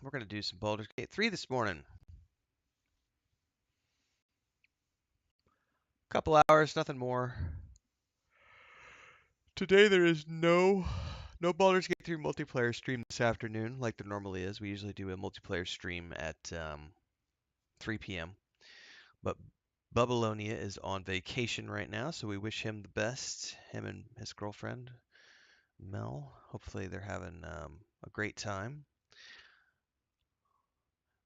We're going to do some Baldur's Gate 3 this morning. Couple hours, nothing more. Today there is no Baldur's Gate 3 multiplayer stream this afternoon like there normally is. We usually do a multiplayer stream at 3 p.m. But Babylonia is on vacation right now, so we wish him the best, him and his girlfriend, Mel. Hopefully they're having a great time.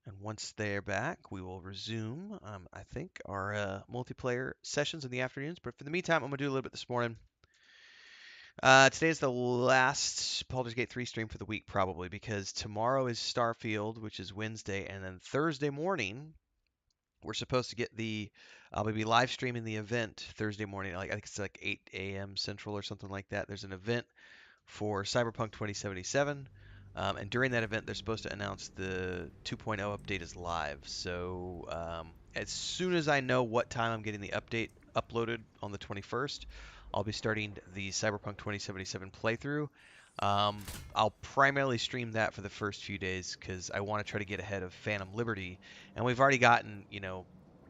And once they're back, we will resume, I think, our multiplayer sessions in the afternoons. But for the meantime, I'm going to do a little bit this morning. Today is the last Baldur's Gate 3 stream for the week, probably, because tomorrow is Starfield, which is Wednesday, and then Thursday morning, we're supposed to get I'll be live streaming the event Thursday morning. I think it's like 8 a.m. Central or something like that. There's an event for Cyberpunk 2077. And during that event, they're supposed to announce the 2.0 update is live. So as soon as I know what time I'm getting the update uploaded on the 21st, I'll be starting the Cyberpunk 2077 playthrough. I'll primarily stream that for the first few days because I want to try to get ahead of Phantom Liberty. And we've already gotten,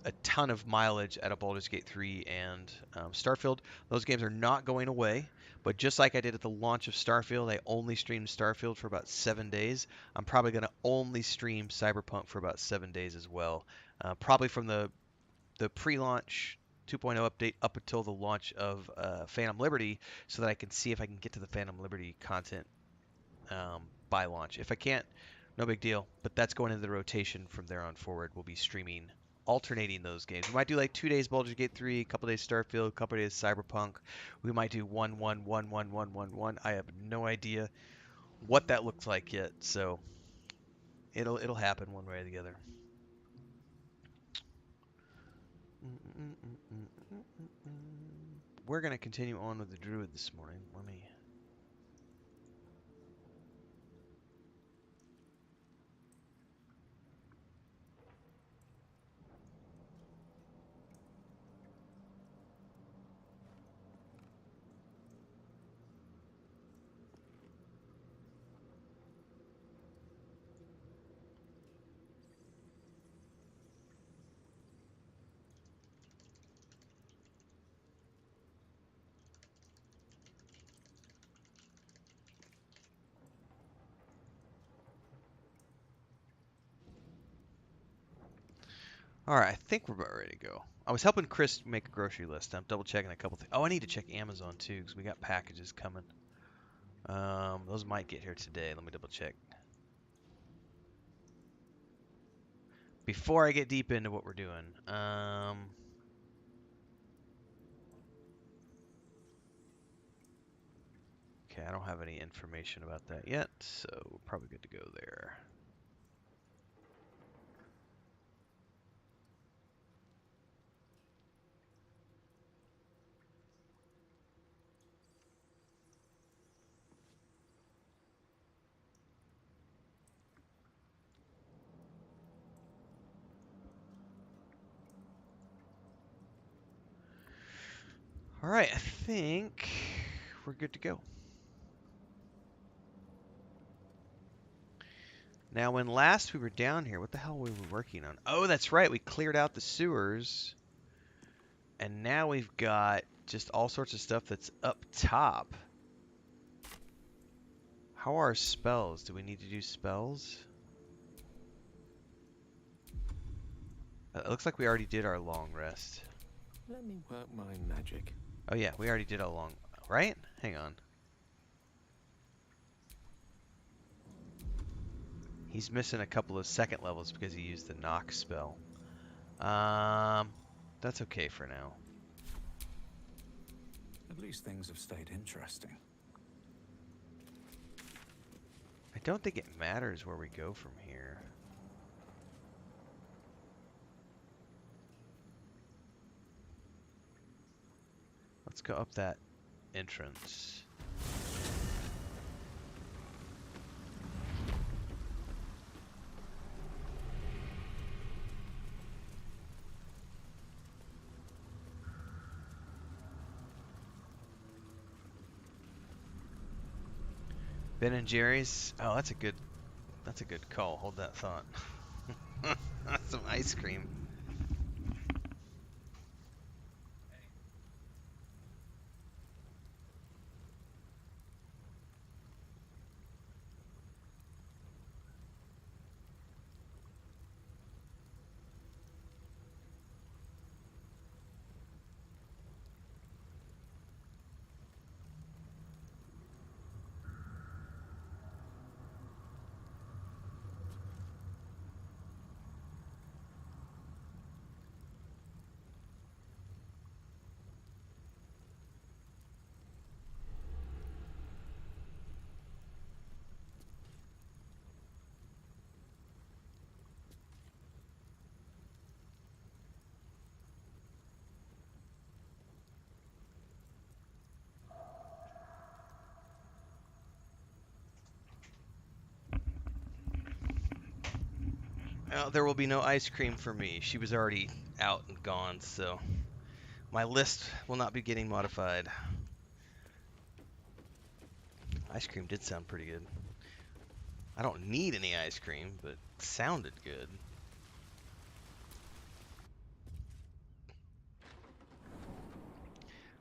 a ton of mileage out of Baldur's Gate 3 and Starfield. Those games are not going away. But just like I did at the launch of Starfield, I only streamed Starfield for about 7 days. I'm probably going to only stream Cyberpunk for about 7 days as well. Probably from the pre-launch 2.0 update up until the launch of Phantom Liberty, so that I can see if I can get to the Phantom Liberty content by launch. If I can't, no big deal. But that's going into the rotation from there on forward. We'll be streaming, alternating those games. We might do like 2 days Baldur's Gate 3, a couple days Starfield, a couple days Cyberpunk. We might do 1, 1, 1, 1, 1, 1, 1. I have no idea what that looks like yet, so it'll happen one way or the other. We're gonna continue on with the Druid this morning. Let me. All right, I think we're about ready to go. I was helping Chris make a grocery list. I'm double checking a couple things. Oh, I need to check Amazon too because we got packages coming. Those might get here today. Let me double check. Before I get deep into what we're doing, okay, I don't have any information about that yet, so we're probably good to go there. All right, I think we're good to go. Now, when last we were down here, what the hell were we working on? Oh, that's right, we cleared out the sewers. And now we've got just all sorts of stuff that's up top. How are our spells? Do we need to do spells? It looks like we already did our long rest. Let me work my magic. Oh yeah, we already did our long... Right? Hang on. He's missing a couple of second levels because he used the knock spell. That's okay for now. At least things have stayed interesting. I don't think it matters where we go from here. Let's go up that entrance. Ben and Jerry's. Oh, that's a good That's a good call. Hold that thought. Some ice cream. Well, there will be no ice cream for me. She was already out and gone, so my list will not be getting modified. Ice cream did sound pretty good. I don't need any ice cream, but it sounded good.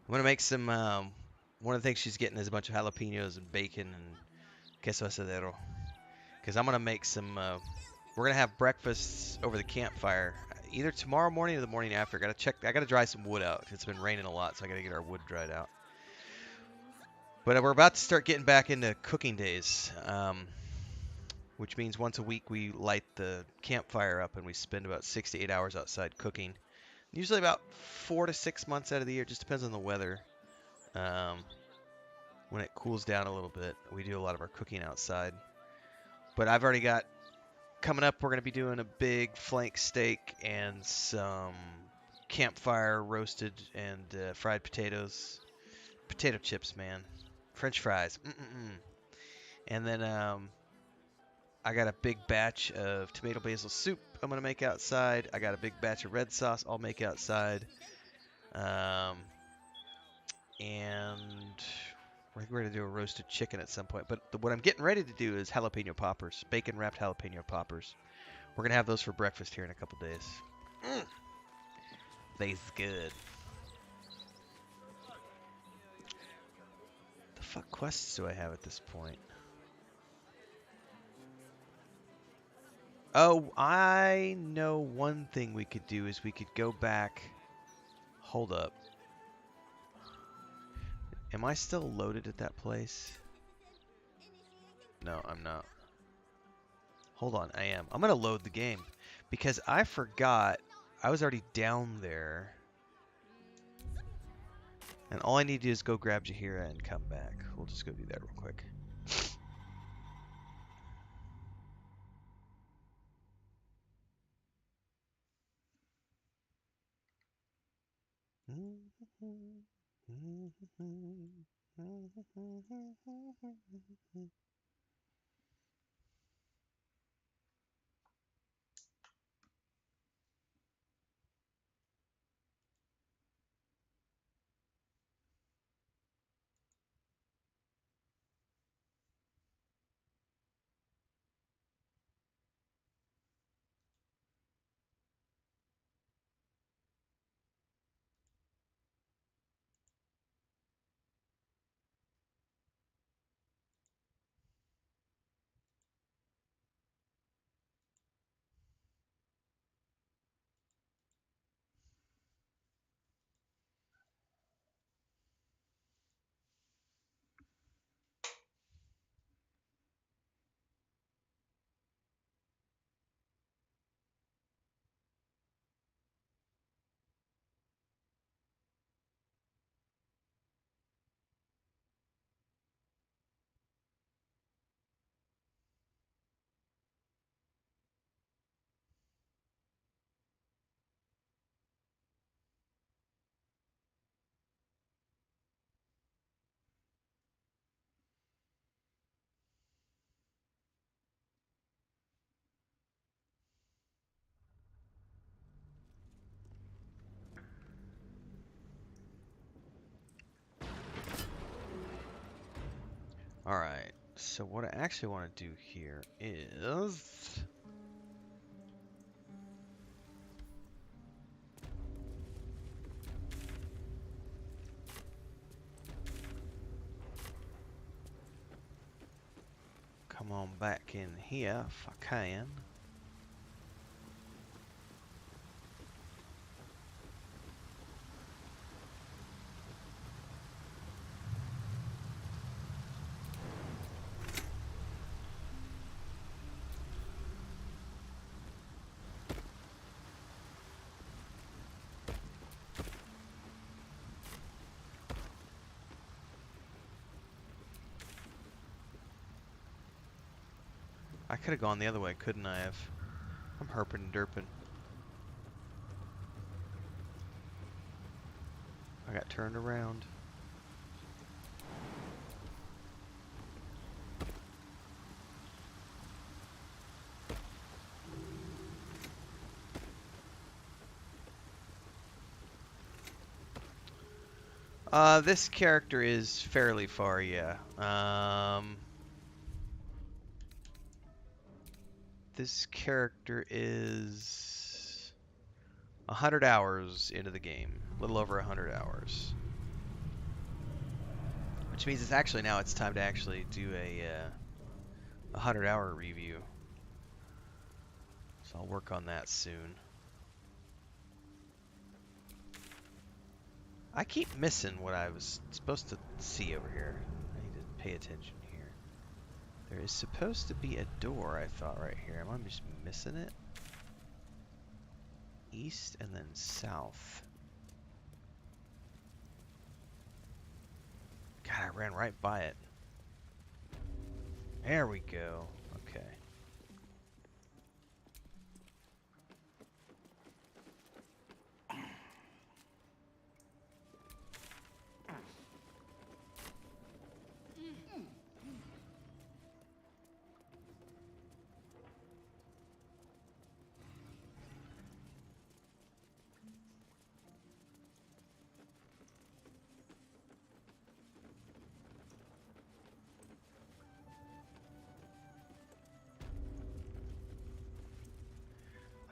I'm gonna make some. One of the things she's getting is a bunch of jalapenos and bacon and queso asadero. Because I'm gonna make some. We're gonna have breakfast over the campfire, either tomorrow morning or the morning after. Gotta check. I gotta dry some wood out. It's been raining a lot, so I gotta get our wood dried out. But we're about to start getting back into cooking days, which means once a week we light the campfire up and we spend about 6 to 8 hours outside cooking. Usually about 4 to 6 months out of the year, just depends on the weather. Um, when it cools down a little bit, we do a lot of our cooking outside. But I've already got coming up, we're going to be doing a big flank steak and some campfire roasted and fried potatoes. Potato chips, man. French fries. And then I got a big batch of tomato basil soup I'm going to make outside. I got a big batch of red sauce I'll make outside. And I think we're going to do a roasted chicken at some point. But what I'm getting ready to do is jalapeno poppers, bacon wrapped jalapeno poppers. We're going to have those for breakfast here in a couple days. They's good. The fuck quests do I have at this point? Oh, I know one thing we could do is we could go back. Hold up. Am I still loaded at that place? No, I'm not. Hold on, I am. I'm going to load the game because I forgot I was already down there. And all I need to do is go grab Jahira and come back. We'll just go do that real quick. All right. So what I actually want to do here is... come on back in here if I can. I could have gone the other way, couldn't I have? I'm herping and derping. I got turned around. This character is fairly far, yeah. This character is 100 hours into the game, a little over 100 hours. Which means it's time to actually do a 100-hour review. So I'll work on that soon. I keep missing what I was supposed to see over here. I need to pay attention here. There is supposed to be a door, I thought, right here. Am I just missing it? East and then south. God, I ran right by it. There we go. Okay.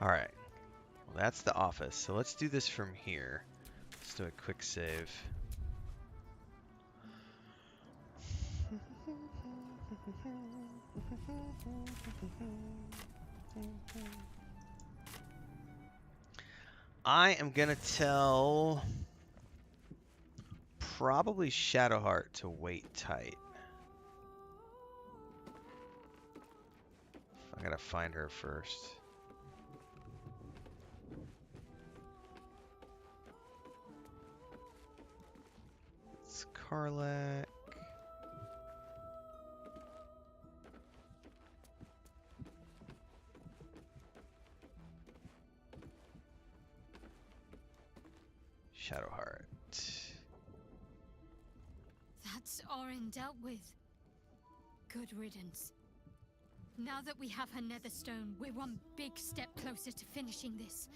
Alright. Well, that's the office. So let's do this from here. Let's do a quick save. I am gonna tell probably Shadowheart to wait tight. I gotta find her first. It's Karlak. Shadowheart. That's Orin dealt with. Good riddance. Now that we have her netherstone, we're one big step closer to finishing this.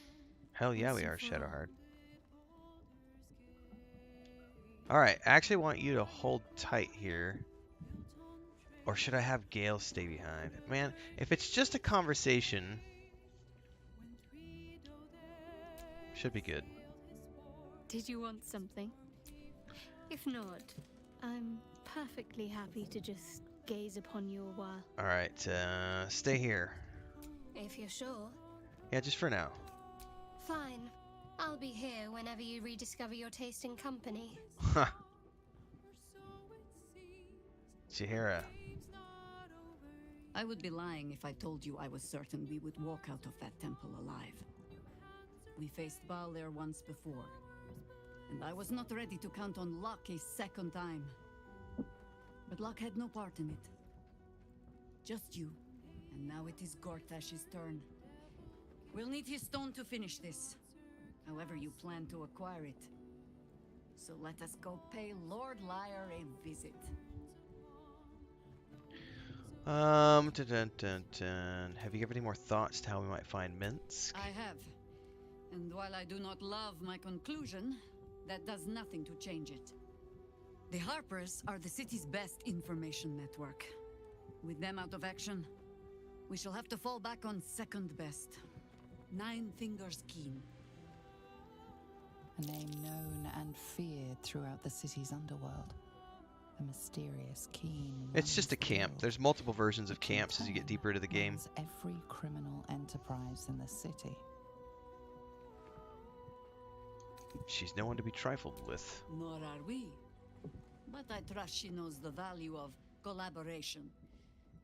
Hell yeah, Once we and are, for all. Shadowheart. Alright, I actually want you to hold tight here. Or should I have Gale stay behind? Man, if it's just a conversation, should be good. Did you want something? If not, I'm perfectly happy to just gaze upon you a while. Alright, stay here. If you're sure. Yeah, just for now. Fine. I'll be here whenever you rediscover your taste in company. Huh. Chihira. I would be lying if I told you I was certain we would walk out of that temple alive. We faced Baal there once before, and I was not ready to count on luck a second time. But luck had no part in it. Just you, and now it is Gortash's turn. We'll need his stone to finish this, however you plan to acquire it. So let us go pay Lord Liar a visit. Dun, dun, dun, dun. Have you got any more thoughts to how we might find Minsk? I have. And while I do not love my conclusion, that does nothing to change it. The Harpers are the city's best information network. With them out of action, we shall have to fall back on second best. Nine Fingers Keen. A name known and feared throughout the city's underworld. A mysterious, keen. It's just a camp. Field, There's multiple versions of which in camps as you get turn deeper into the game. runs every criminal enterprise in the city. She's no one to be trifled with. Nor are we. But I trust she knows the value of collaboration,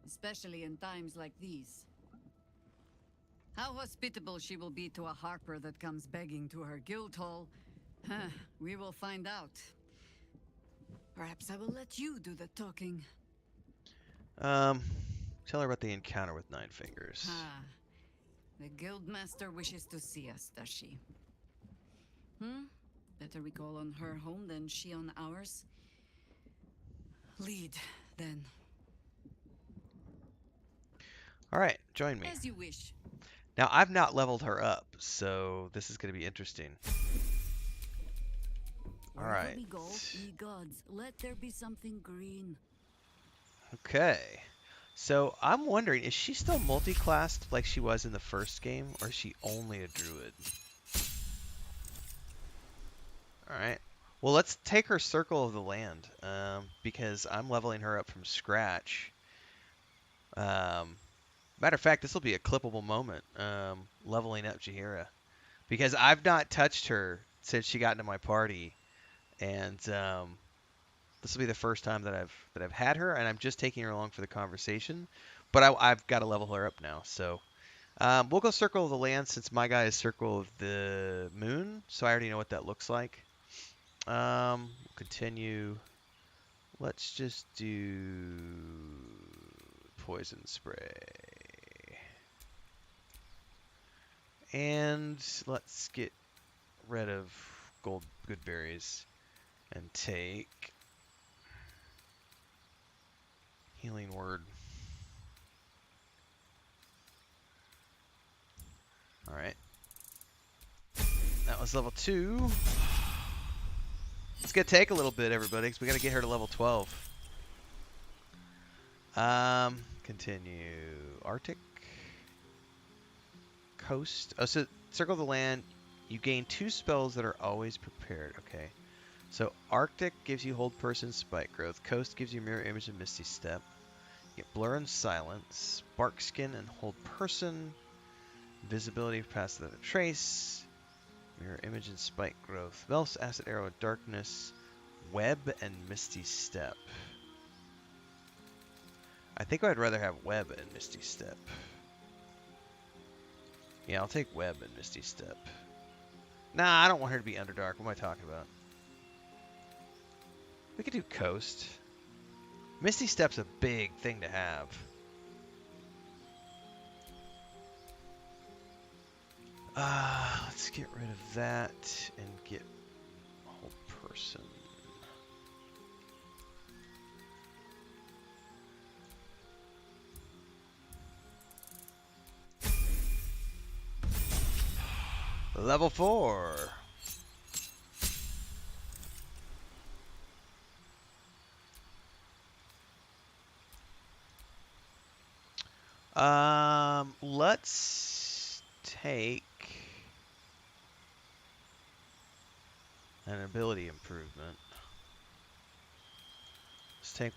especially in times like these. How hospitable she will be to a harper that comes begging to her guild hall, we will find out. Perhaps I will let you do the talking. Tell her about the encounter with Nine Fingers. The guildmaster wishes to see us, does she? Better we call on her home than she on ours. Lead, then. Alright, join me. As you wish. Now, I've not leveled her up, so this is going to be interesting. Wherever Alright. we go, ye gods, let there be something green. Okay. So, I'm wondering, is she still multi-classed like she was in the first game, or is she only a druid? Alright. Well, let's take her Circle of the Land, because I'm leveling her up from scratch. Matter of fact, this will be a clippable moment, leveling up Jaheira. Because I've not touched her since she got into my party, and this will be the first time that I've had her, and I'm just taking her along for the conversation. But I've got to level her up now, so we'll go Circle of the Land since my guy is Circle of the Moon, so I already know what that looks like. We'll continue. Let's just do Poison Spray. And let's get rid of good berries and take Healing Word. Alright. That was level 2. It's going to take a little bit, everybody, because we got to get her to level 12. Continue. Arctic. Coast. Oh, so Circle of the Land, you gain 2 spells that are always prepared. Okay. So Arctic gives you Hold Person, Spike Growth. Coast gives you Mirror Image and Misty Step. You get Blur and Silence. Bark Skin and Hold Person. Visibility past the Trace. Mirror Image and Spike Growth. Vel's Acid Arrow and Darkness. Web and Misty Step. I think I'd rather have Web and Misty Step. Yeah, I'll take Web and Misty Step. Nah, I don't want her to be Underdark. What am I talking about? We could do Coast. Misty Step's a big thing to have. Let's get rid of that and get Hold Person. Level 4. Let's take an ability improvement. Let's take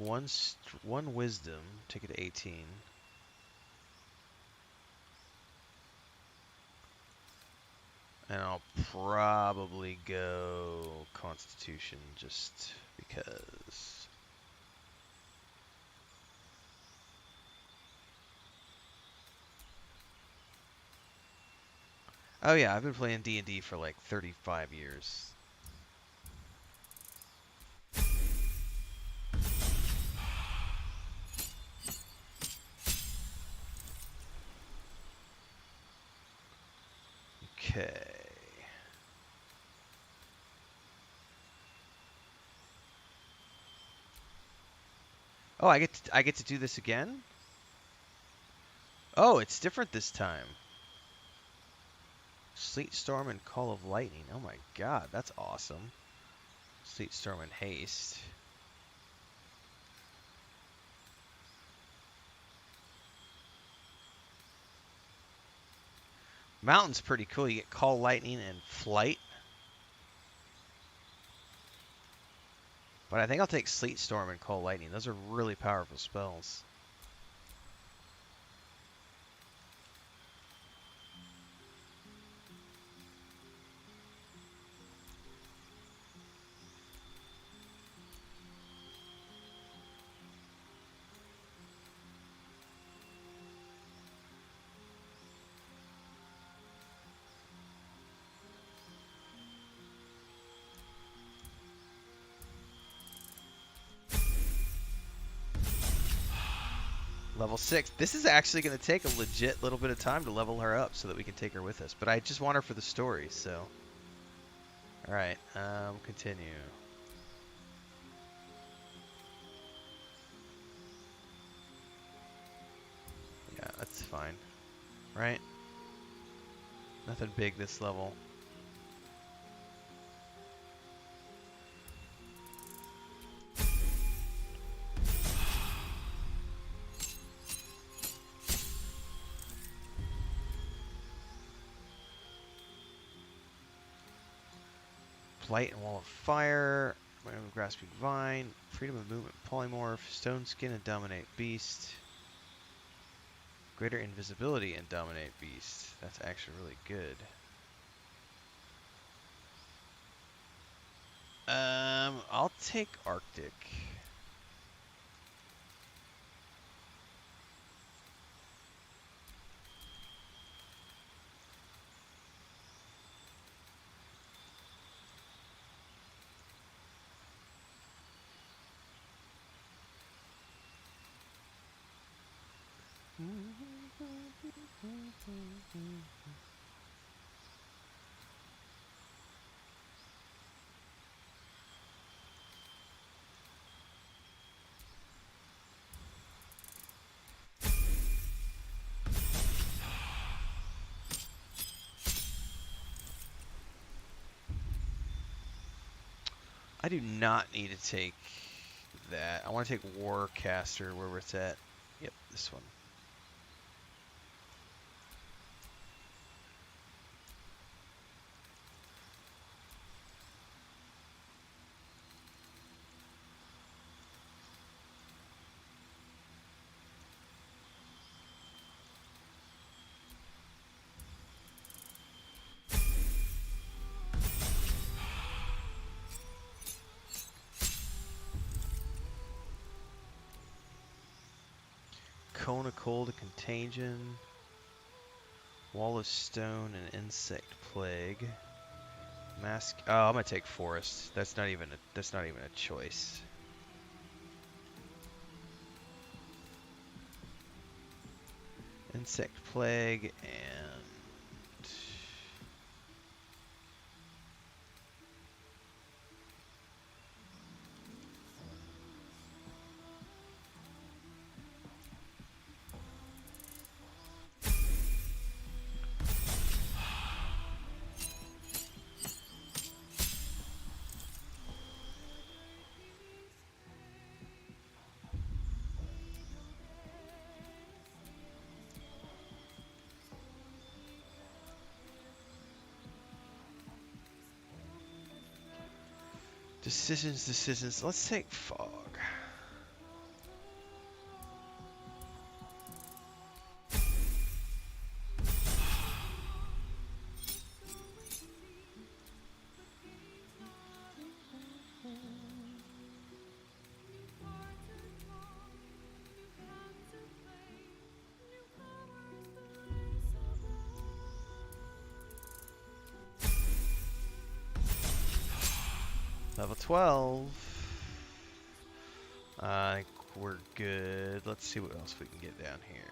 one wisdom, take it to 18. And I'll probably go Constitution just because. Oh yeah, I've been playing D&D for like 35 years. Okay. Oh, I get to do this again? Oh, it's different this time. Sleet Storm and Call of Lightning. Oh my god, that's awesome. Sleet Storm and Haste. Mountain's pretty cool. You get Call Lightning and Flight. But I think I'll take Sleet Storm and Call Lightning. Those are really powerful spells. Level 6. This is actually going to take a legit little bit of time to level her up so that we can take her with us. But I just want her for the story, so. Alright, continue. Yeah, that's fine. Right? Nothing big this level. Light and Wall of Fire, Grasping Vine, Freedom of Movement, Polymorph, Stone Skin and Dominate Beast, Greater Invisibility and Dominate Beast. That's actually really good. I'll take Arctic. I do not need to take that. I want to take Warcaster where it's at. Yep, this one. Cone of Cold, a Contagion, Wall of Stone, and Insect Plague. Mask. Oh, I'm gonna take Forest. That's not even a choice. Insect Plague and decisions. Let's take Fog. Level 12. I think we're good. Let's see what else we can get down here.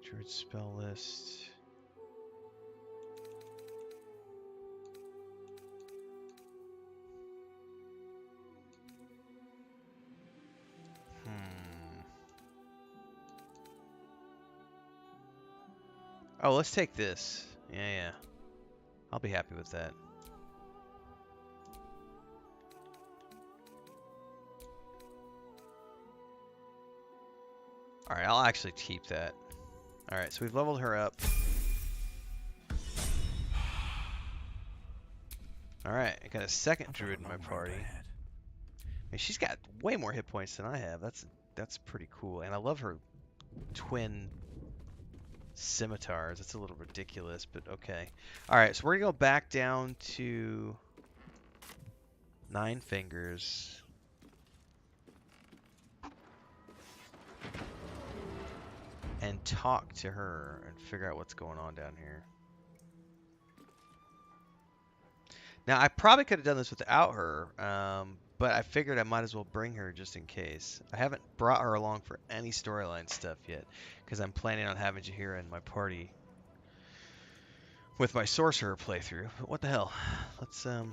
Druid spell list. Oh, let's take this. Yeah. I'll be happy with that. Alright, I'll actually keep that. Alright, so we've leveled her up. Alright, I got a second druid in my party. And she's got way more hit points than I have. That's pretty cool. And I love her twin scimitars. It's a little ridiculous, but okay. Alright, so we're gonna go back down to 9 fingers. And talk to her and figure out what's going on down here. Now, I probably could have done this without her, but I figured I might as well bring her just in case. I haven't brought her along for any storyline stuff yet, because I'm planning on having Jaheira in my party with my sorcerer playthrough. But what the hell? Let's go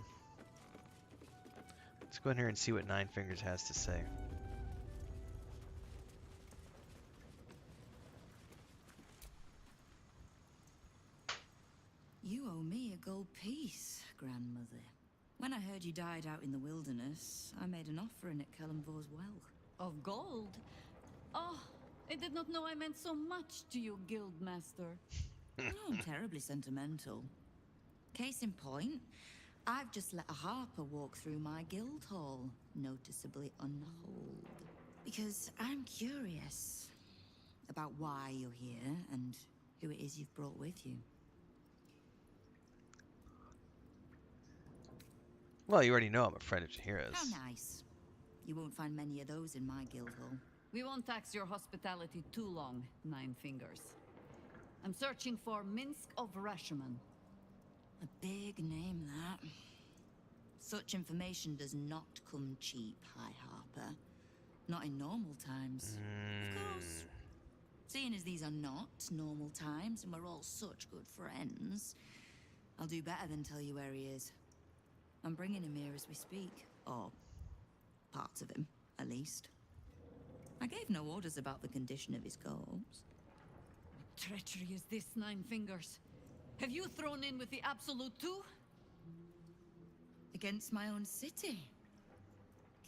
in here and see what Nine Fingers has to say. You owe me a gold piece, grandmother. When I heard you died out in the wilderness, I made an offering at Kellenvor's well. Of gold? Oh, I did not know I meant so much to you, guildmaster. Oh, terribly sentimental. Case in point, I've just let a harper walk through my guild hall, noticeably unholed. Because I'm curious about why you're here and who it is you've brought with you. Well, you already know I'm a friend of Jaheira's. How nice. You won't find many of those in my guild hall. We won't tax your hospitality too long, Nine Fingers. I'm searching for Minsk of Rashomon. A big name, that. Such information does not come cheap, High Harper. Not in normal times. Of course. Seeing as these are not normal times and we're all such good friends, I'll do better than tell you where he is. I'm bringing him here as we speak. Or parts of him, at least. I gave no orders about the condition of his corpse. Treachery is this, Nine Fingers? Have you thrown in with the Absolute too? Against my own city.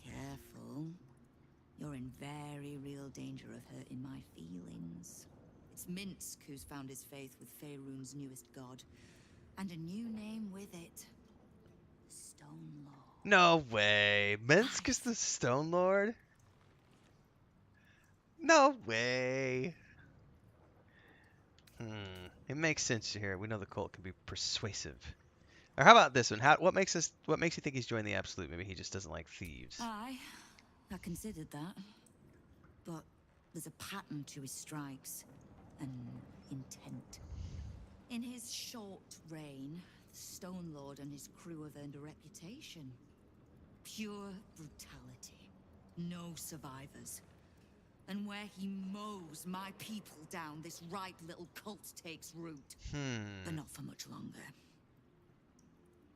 Careful. You're in very real danger of hurting my feelings. It's Minsk who's found his faith with Faerun's newest god. And a new name with it. Stone Lord. No way. Minsk is the Stone Lord? No way. It makes sense here. We know the cult can be persuasive. Or how about this one? What makes you think he's joined the Absolute? Maybe he just doesn't like thieves. Aye, I considered that. But there's a pattern to his strikes. An intent. In his short reign, the Stone Lord and his crew have earned a reputation. Pure brutality. No survivors. And where he mows my people down, this right little cult takes root. But not for much longer.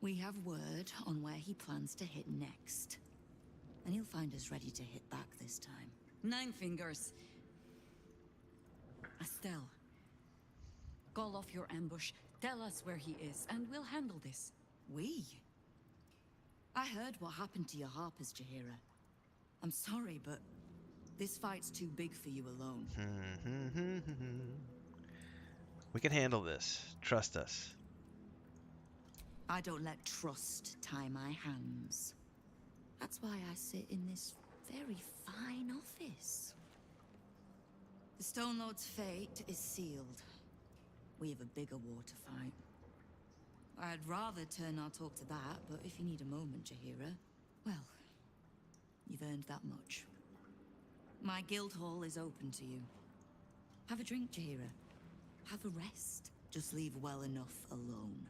We have word on where he plans to hit next. And he'll find us ready to hit back this time. Nine Fingers. Estelle. Call off your ambush, tell us where he is, and we'll handle this. We? I heard what happened to your harpers, Jaheira. I'm sorry, but this fight's too big for you alone. We can handle this. Trust us. I don't let trust tie my hands. That's why I sit in this very fine office. The Stone Lord's fate is sealed. We have a bigger war to fight. I'd rather turn our talk to that, but if you need a moment, Jaheira, well, you've earned that much. My guild hall is open to you. Have a drink, Jaheira. Have a rest. Just leave well enough alone.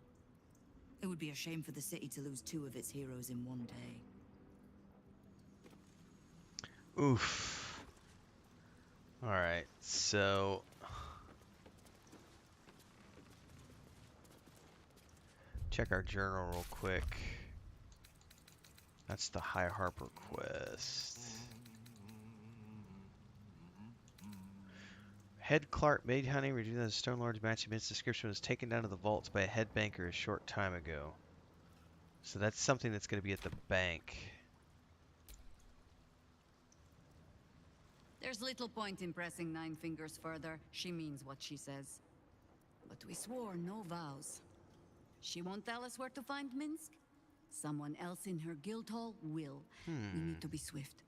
It would be a shame for the city to lose 2 of its heroes in one day. Oof. Alright, so check our journal real quick. That's the High Harper quest. Head Clark Maid Honey, reviewed that the Stone Lord's matching its description was taken down to the vaults by a head banker a short time ago. So that's something that's going to be at the bank. There's little point in pressing Nine Fingers further. She means what she says. But we swore no vows. She won't tell us where to find Minsk. Someone else in her guild hall will. We need to be swift.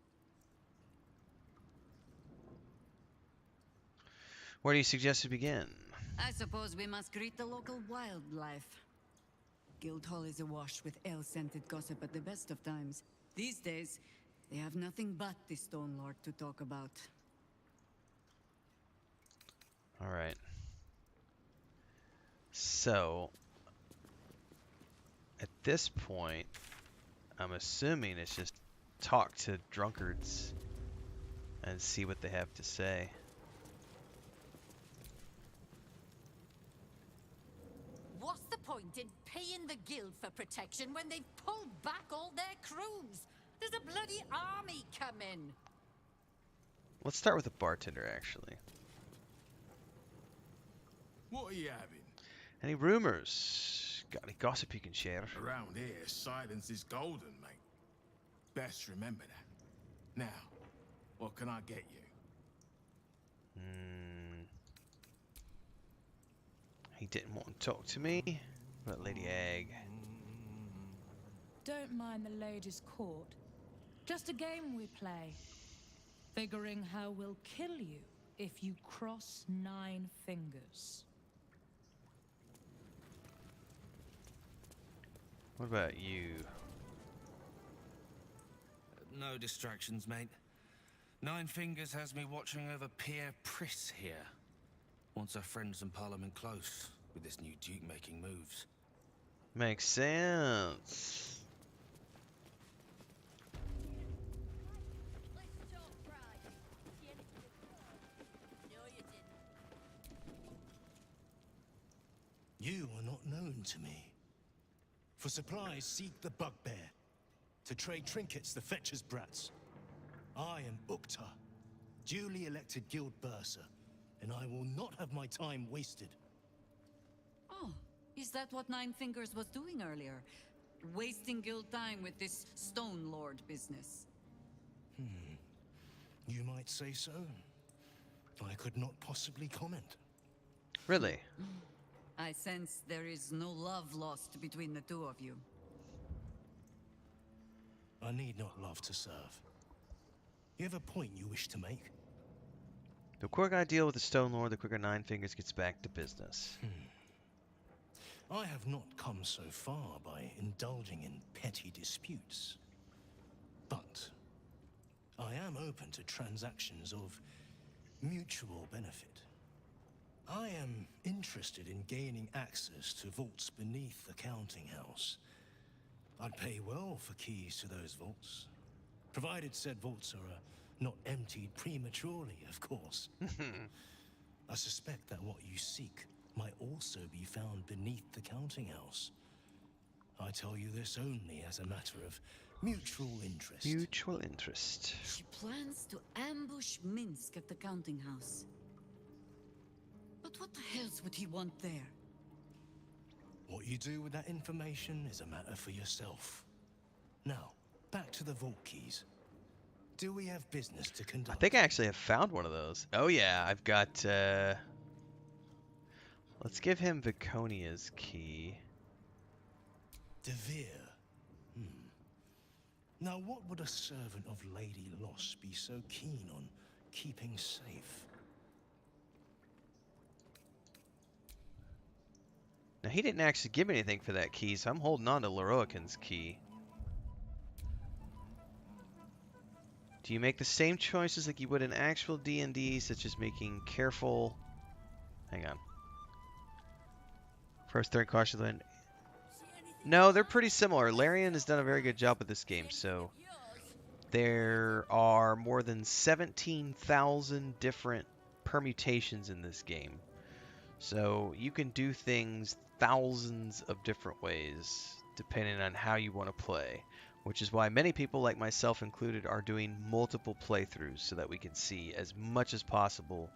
Where do you suggest we begin? I suppose we must greet the local wildlife. Guildhall is awash with ale-scented gossip at the best of times. These days, they have nothing but the Stone Lord to talk about. All right. So, at this point, I'm assuming it's just talk to drunkards and see what they have to say. What's the point in paying the guild for protection when they've pulled back all their crews? There's a bloody army coming. Let's start with the bartender, actually. What are you having? Any rumors? Got any gossip you can share? Around here, silence is golden, mate. Best remember that. Now, what can I get you? He didn't want to talk to me. But Lady Egg. Don't mind the ladies' court. Just a game we play. Figuring how we'll kill you if you cross 9 fingers. What about you? No distractions, mate. Nine Fingers has me watching over Pierre Priss here. Wants her friends in Parliament close with this new Duke making moves. Makes sense. You are not known to me. For supplies, seek the bugbear. To trade trinkets, the fetcher's brats. I am Ukta, duly elected guild bursar, and I will not have my time wasted. Oh, is that what Nine Fingers was doing earlier? Wasting guild time with this Stone Lord business? You might say so. I could not possibly comment. Really? I sense there is no love lost between the two of you. I need not love to serve. You have a point you wish to make? The quicker I deal with the Stone Lord, the quicker Nine Fingers gets back to business. I have not come so far by indulging in petty disputes. But I am open to transactions of mutual benefit. I am interested in gaining access to vaults beneath the counting house. I'd pay well for keys to those vaults, provided said vaults are not emptied prematurely, of course. I suspect that what you seek might also be found beneath the counting house. I tell you this only as a matter of mutual interest. Mutual interest. She plans to ambush Minsk at the counting house. But what the hells would he want there? What you do with that information is a matter for yourself. Now, back to the vault keys. Do we have business to conduct? I think I actually have found one of those. Oh yeah, I've got, let's give him Viconia's key. Devere. Now, what would a servant of Lady Loss be so keen on keeping safe? Now, he didn't actually give me anything for that key, so I'm holding on to Loroican's key. Do you make the same choices like you would in actual D&D, such as making careful... Hang on. First, third, caution, then... No, they're pretty similar. Larian has done a very good job with this game, so... There are more than 17,000 different permutations in this game. So you can do things thousands of different ways, depending on how you want to play. Which is why many people, like myself included, are doing multiple playthroughs so that we can see as much as possible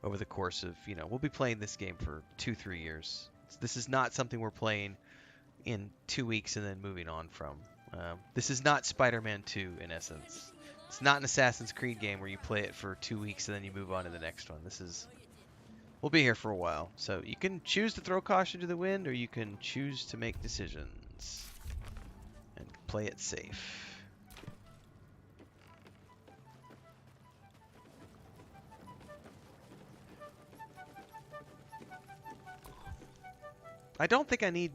over the course of, you know, we'll be playing this game for 2-3 years. This is not something we're playing in 2 weeks and then moving on from. This is not Spider-Man 2 in essence. It's not an Assassin's Creed game where you play it for 2 weeks and then you move on to the next one. We'll be here for a while. So you can choose to throw caution to the wind, or you can choose to make decisions and play it safe. I don't think I need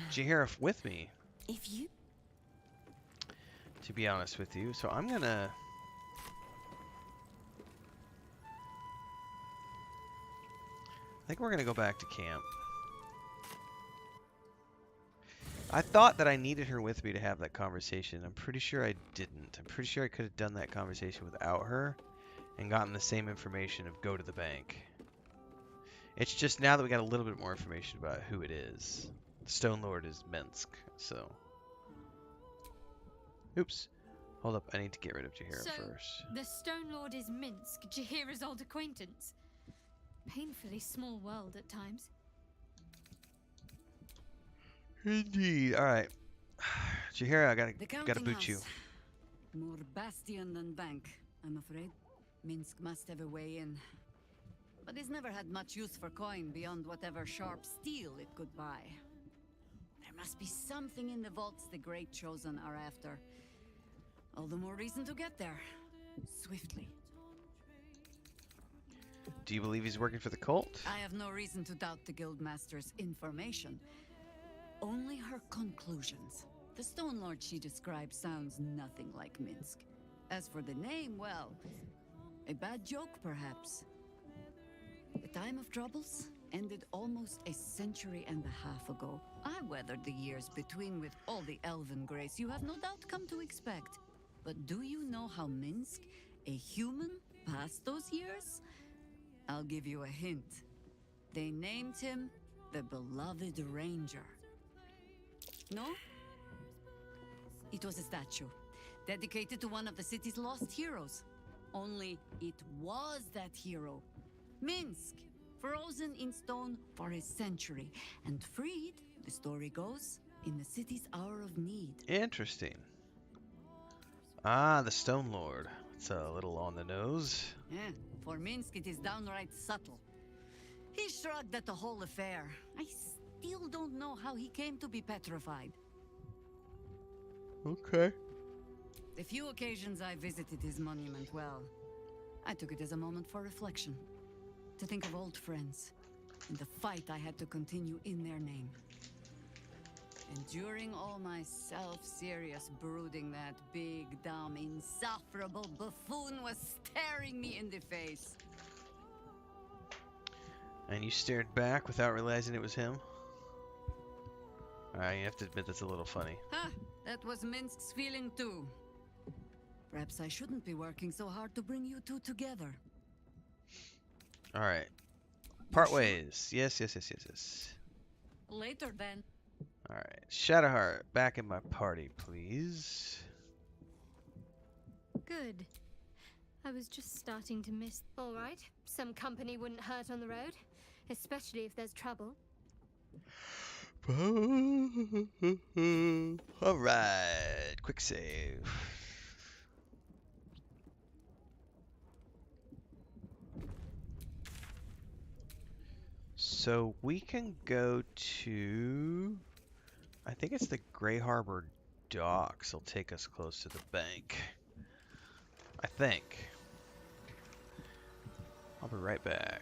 Jaheira with me, If you... to be honest with you. So I'm gonna... I think we're gonna go back to camp. I thought that I needed her with me to have that conversation. I'm pretty sure I didn't. I'm pretty sure I could have done that conversation without her and gotten the same information of go to the bank. It's just now that we got a little bit more information about who it is. The Stone Lord is Minsk, so... Oops. Hold up, I need to get rid of Jaheira first. The Stone Lord is Minsk, Jaheira's old acquaintance. Painfully small world at times. Indeed. Alright. Jaheira, I gotta boot you. More bastion than bank, I'm afraid. Minsk must have a way in. But it's never had much use for coin beyond whatever sharp steel it could buy. There must be something in the vaults the Great Chosen are after. All the more reason to get there. Swiftly. Do you believe he's working for the cult? I have no reason to doubt the Guildmaster's information. Only her conclusions. The Stone Lord she describes sounds nothing like Minsk. As for the name, well, a bad joke perhaps. The time of troubles ended almost a century and a half ago. I weathered the years between with all the elven grace you have no doubt come to expect. But do you know how Minsk, a human, passed those years? I'll give you a hint. They named him the Beloved Ranger. No? It was a statue, dedicated to one of the city's lost heroes. Only it was that hero, Minsk, frozen in stone for a century, and freed, the story goes, in the city's hour of need. Interesting. Ah, the Stone Lord. It's a little on the nose. Yeah, for Minsk it is downright subtle. He shrugged at the whole affair. I still don't know how he came to be petrified. Okay. The few occasions I visited his monument, well, I took it as a moment for reflection. To think of old friends, and the fight I had to continue in their name. And during all my self-serious brooding, that big, dumb, insufferable buffoon was staring me in the face. And you stared back without realizing it was him? Alright, you have to admit that's a little funny. Huh, that was Minsk's feeling too. Perhaps I shouldn't be working so hard to bring you two together. Alright. Part ways. Yes. Later then. Alright. Shadowheart, back in my party, please. Good. I was just starting to miss... Alright, some company wouldn't hurt on the road. Especially if there's trouble. Alright. Quick save. So we can go to... I think it's the Grey Harbor docks will take us close to the bank. I think. I'll be right back.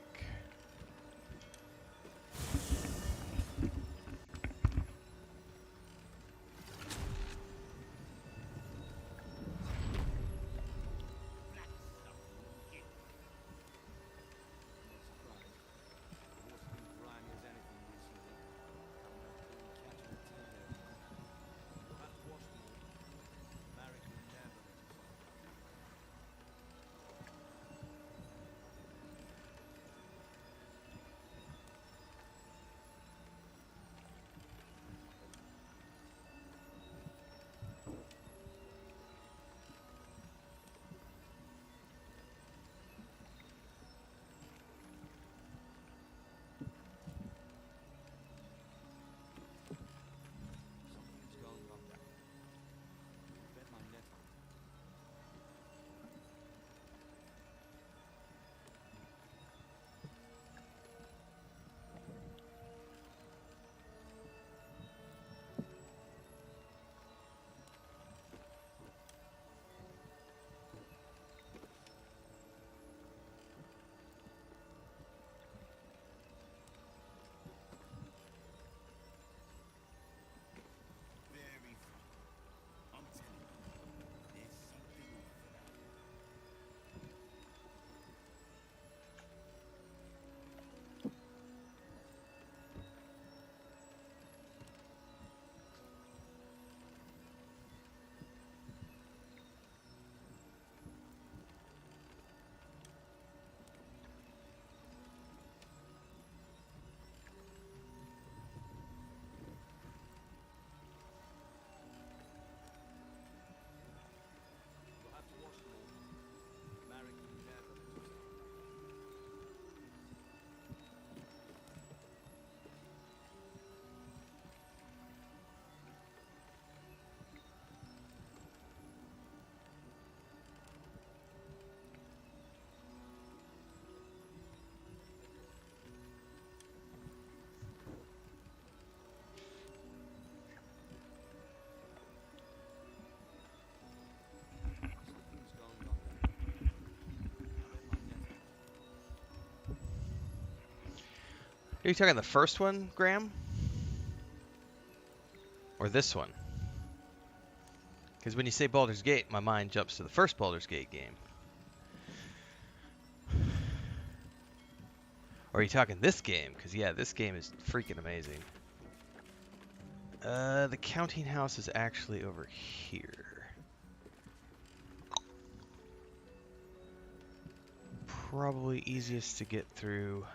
Are you talking the first one, Graham? Or this one? Because when you say Baldur's Gate, my mind jumps to the first Baldur's Gate game. Or are you talking this game? Because, yeah, this game is freaking amazing. The counting house is actually over here. Probably easiest to get through.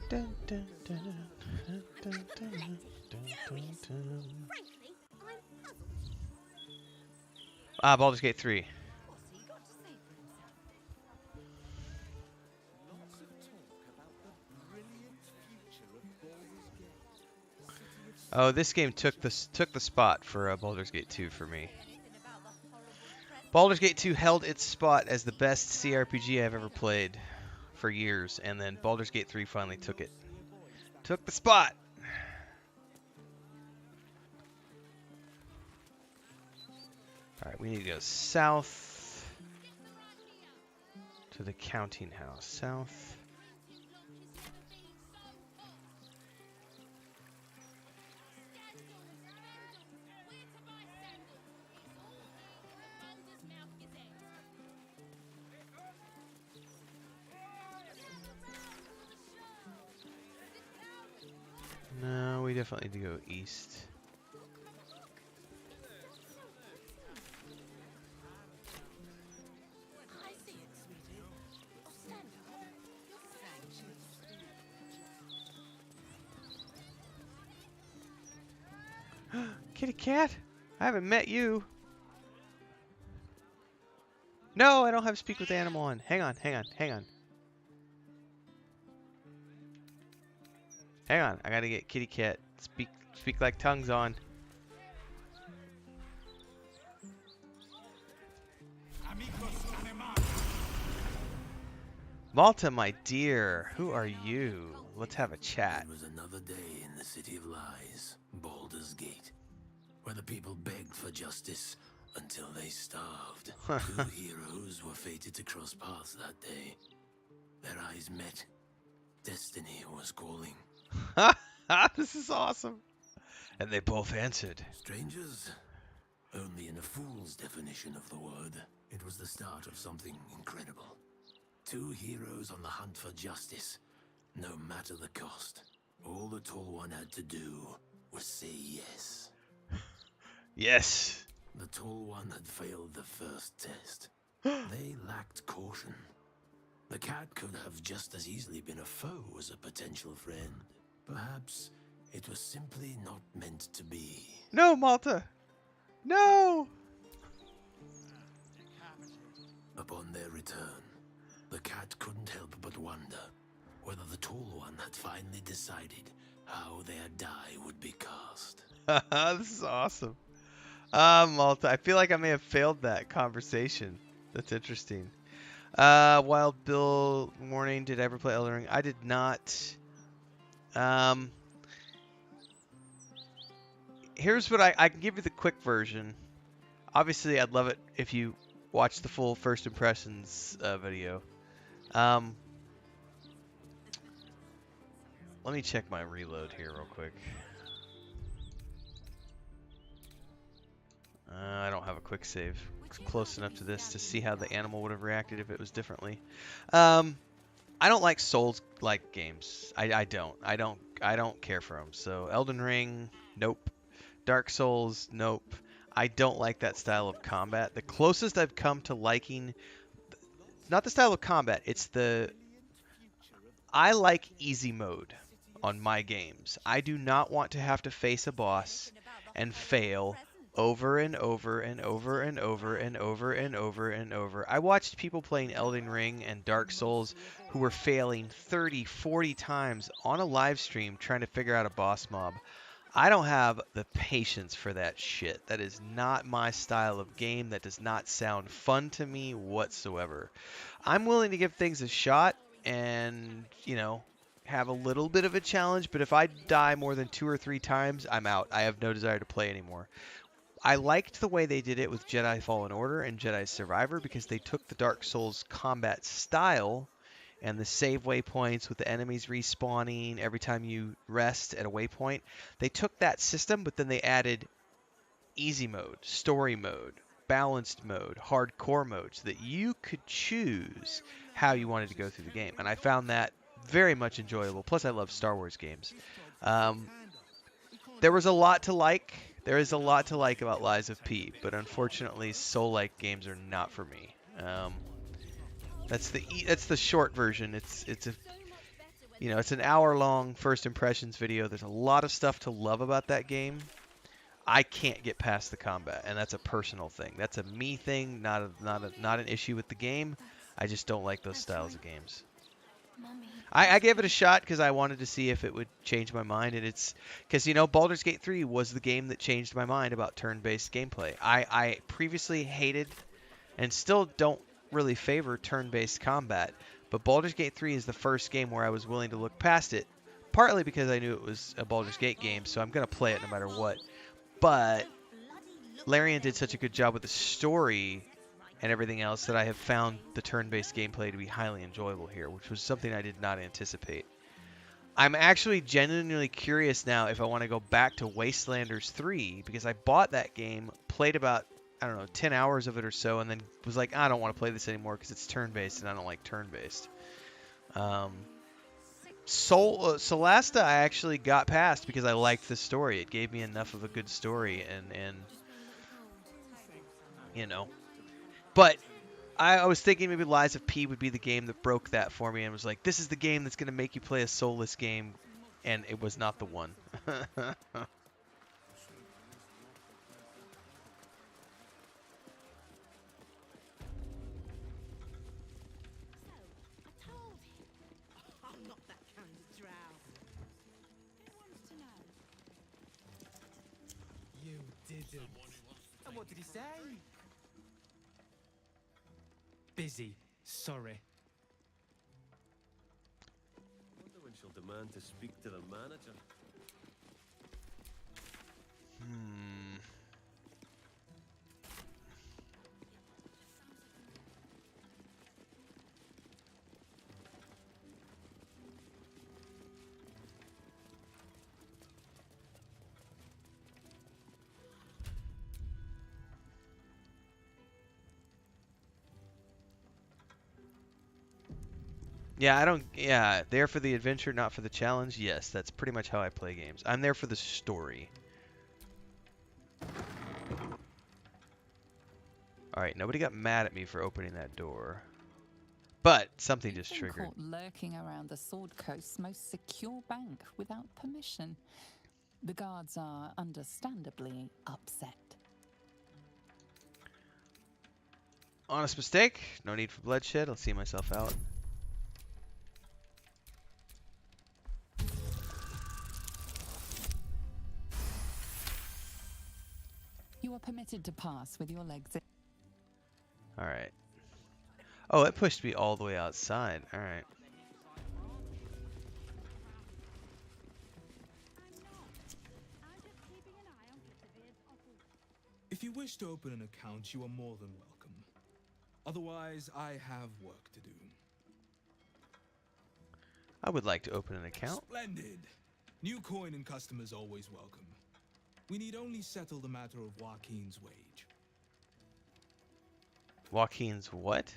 Dun, dun, dun, dun, dun, dun, dun, dun, dun. Ah, Baldur's Gate 3. Oh, this game took the spot for Baldur's Gate 2 for me. Baldur's Gate 2 held its spot as the best CRPG I've ever played for years, and then Baldur's Gate 3 finally took it. Took the spot! Alright, we need to go south to the counting house. South. No, we definitely need to go east. Kitty cat? I haven't met you. No, I don't have speak with animal on. Hang on, hang on, hang on. Hang on, I gotta get kitty cat. Speak like tongues on. Malta, my dear, who are you? Let's have a chat. It was another day in the City of Lies, Baldur's Gate, where the people begged for justice until they starved. Two heroes were fated to cross paths that day. Their eyes met. Destiny was calling. This is awesome. And they both answered. Strangers? Only in a fool's definition of the word. It was the start of something incredible. Two heroes on the hunt for justice, no matter the cost. All the Tall One had to do was say yes. Yes. The Tall One had failed the first test. They lacked caution. The cat could have just as easily been a foe as a potential friend. Perhaps it was simply not meant to be. No, Malta. No. Upon their return, the cat couldn't help but wonder whether the Tall One had finally decided how their die would be cast. This is awesome. Malta, I feel like I may have failed that conversation. That's interesting. Wild Bill, morning. Did I ever play Elden Ring? I did not. Here's what I can give you the quick version. Obviously, I'd love it if you watch the full first impressions video. Let me check my reload here real quick. I don't have a quick save. It's close enough to this to see how the animal would have reacted if it was differently. I don't like Souls-like games. I don't care for them. So Elden Ring, nope. Dark Souls, nope. I don't like that style of combat. The closest I've come to liking, not the style of combat, it's I like easy mode on my games. I do not want to have to face a boss and fail over and over and over and over and over and over and over. I watched people playing Elden Ring and Dark Souls who were failing 30, 40 times on a live stream trying to figure out a boss mob. I don't have the patience for that shit. That is not my style of game. That does not sound fun to me whatsoever. I'm willing to give things a shot and, have a little bit of a challenge, but if I die more than 2 or 3 times, I'm out. I have no desire to play anymore. I liked the way they did it with Jedi Fallen Order and Jedi Survivor because they took the Dark Souls combat style and the save waypoints with the enemies respawning every time you rest at a waypoint. They took that system, but then they added easy mode, story mode, balanced mode, hardcore mode, so that you could choose how you wanted to go through the game. And I found that very much enjoyable. Plus, I love Star Wars games. There was a lot to like. There is a lot to like about Lies of P, but unfortunately, Soul-like games are not for me. That's the short version. It's an hour-long first impressions video. There's a lot of stuff to love about that game. I can't get past the combat, and that's a personal thing. That's a me thing, not an issue with the game. I just don't like those styles of games. I gave it a shot because I wanted to see if it would change my mind, and it's because Baldur's Gate 3 was the game that changed my mind about turn-based gameplay. I previously hated and still don't really favor turn-based combat, but Baldur's Gate 3 is the first game where I was willing to look past it, partly because I knew it was a Baldur's Gate game, so I'm going to play it no matter what. But Larian did such a good job with the story and everything else that I have found the turn-based gameplay to be highly enjoyable here, which was something I did not anticipate. I'm actually genuinely curious now if I want to go back to Wastelanders 3, because I bought that game, played about, 10 hours of it or so, and then was like, I don't want to play this anymore because it's turn-based, and I don't like turn-based. Solasta I actually got past because I liked the story. It gave me enough of a good story, and But I was thinking maybe Lies of P would be the game that broke that for me and was like, this is the game that's going to make you play a soulless game, and it was not the one. You didn't. And what did he say? Busy. Sorry. Wonder when she'll demand to speak to the manager. Yeah, there for the adventure, not for the challenge. Yes, that's pretty much how I play games. I'm there for the story. Alright, nobody got mad at me for opening that door. But something just triggered. Caught lurking around the Sword Coast's most secure bank without permission. The guards are understandably upset. Honest mistake. No need for bloodshed. I'll see myself out. You are permitted to pass with your legs in. Alright. Oh, it pushed me all the way outside. Alright. If you wish to open an account, you are more than welcome. Otherwise, I have work to do. I would like to open an account. Splendid. New coin and customers always welcome. We need only settle the matter of Joaquin's wage. Joaquin's what?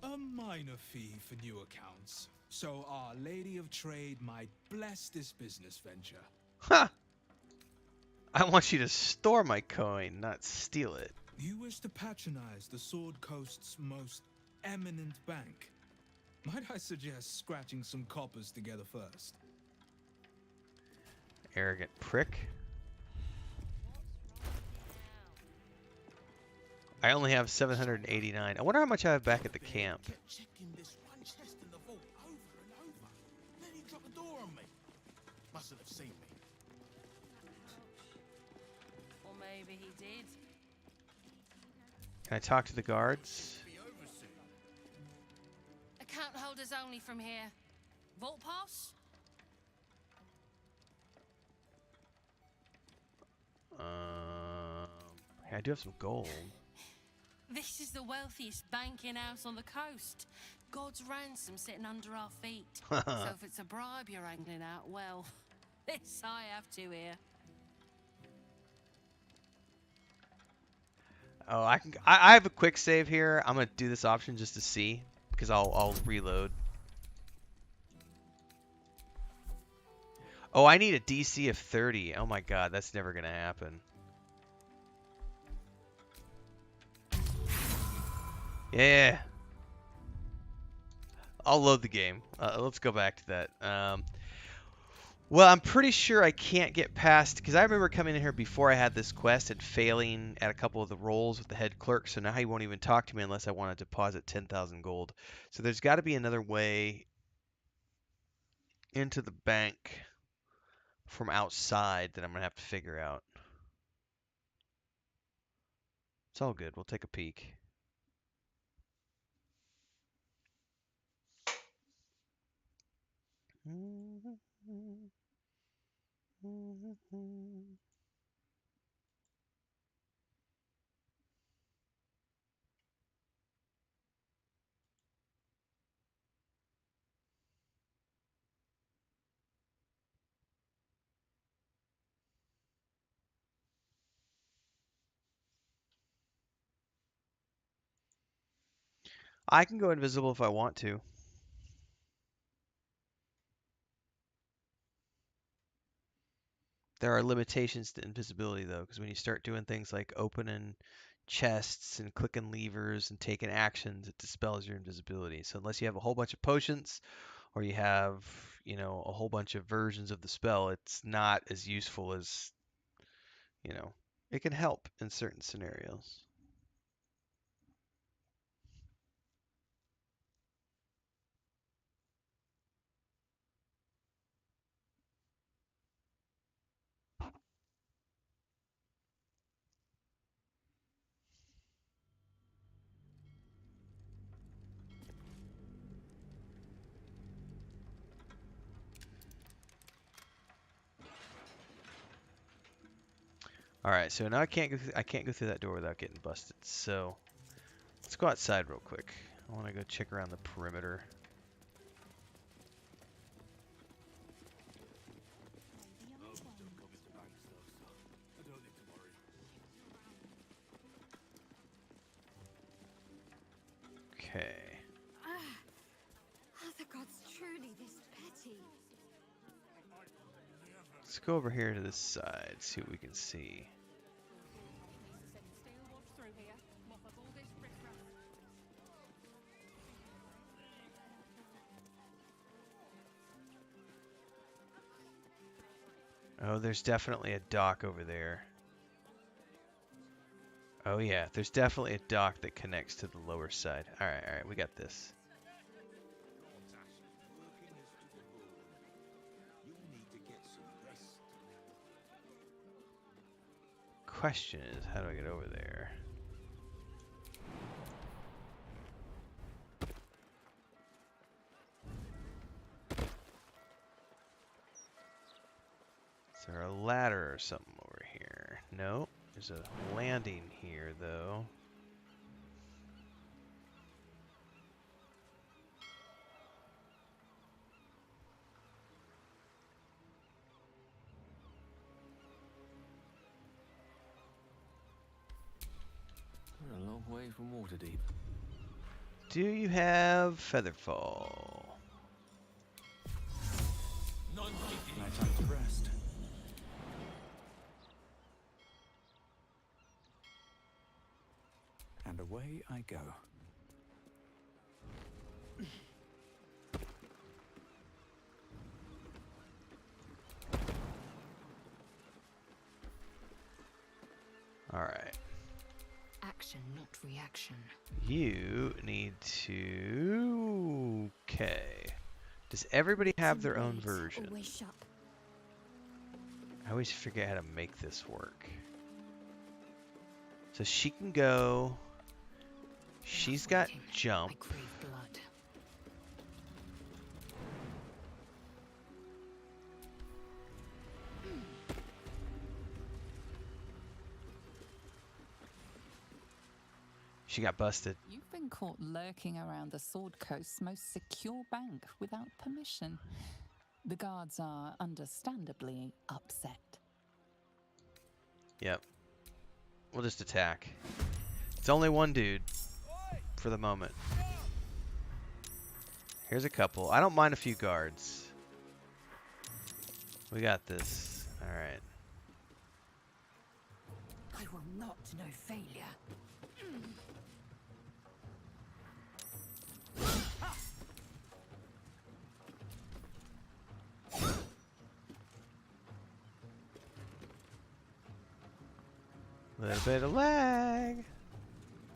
A minor fee for new accounts. So Our Lady of Trade might bless this business venture. Ha! I want you to store my coin, not steal it. You wish to patronize the Sword Coast's most eminent bank? Might I suggest scratching some coppers together first? Arrogant prick. I only have 789. I wonder how much I have back at the camp. Checking this one chest in the vault over and over. Then he dropped the door on me. Mustn't have seen me. Or maybe he did. Can I talk to the guards? Account holders only from here. Vault pass? I do have some gold. This is the wealthiest banking house on the coast. God's ransom sitting under our feet. So if it's a bribe you're angling out, well, this I have to hear. Oh, I have a quick save here. I'm gonna do this option just to see, because I'll reload. Oh, I need a DC of 30. Oh my god, that's never gonna happen. Yeah. I'll load the game. Let's go back to that. Well, I'm pretty sure I can't get past, because I remember coming in here before I had this quest and failing at a couple of the roles with the head clerk, so now he won't even talk to me unless I want to deposit 10,000 gold. So there's got to be another way into the bank from outside that I'm going to have to figure out. It's all good. We'll take a peek. I can go invisible if I want to. There are limitations to invisibility, though, because when you start doing things like opening chests and clicking levers and taking actions, it dispels your invisibility. So unless you have a whole bunch of potions or you have, you know, a whole bunch of versions of the spell, it's not as useful as, you know, it can help in certain scenarios. All right, so now I can't go through that door without getting busted. So let's go outside real quick. I want to go check around the perimeter. Okay. Are the gods truly this petty? Let's go over here to this side, see what we can see. Oh, there's definitely a dock over there. Oh yeah, there's definitely a dock that connects to the lower side. Alright, we got this. Question is, how do I get over there? Is there a ladder or something over here? No, there's a landing here though. We're a long way from Waterdeep. Do you have Featherfall? No time to rest. And away I go. All right. Action, not reaction. You need to... Okay. Does everybody have their own version? I always forget how to make this work. So she can go... She's got jump. She got busted. You've been caught lurking around the Sword Coast's most secure bank without permission. The guards are understandably upset. Yep. We'll just attack. It's only one dude for the moment. Here's a couple. I don't mind a few guards. We got this. All right. I will not know failure. Little bit of lag.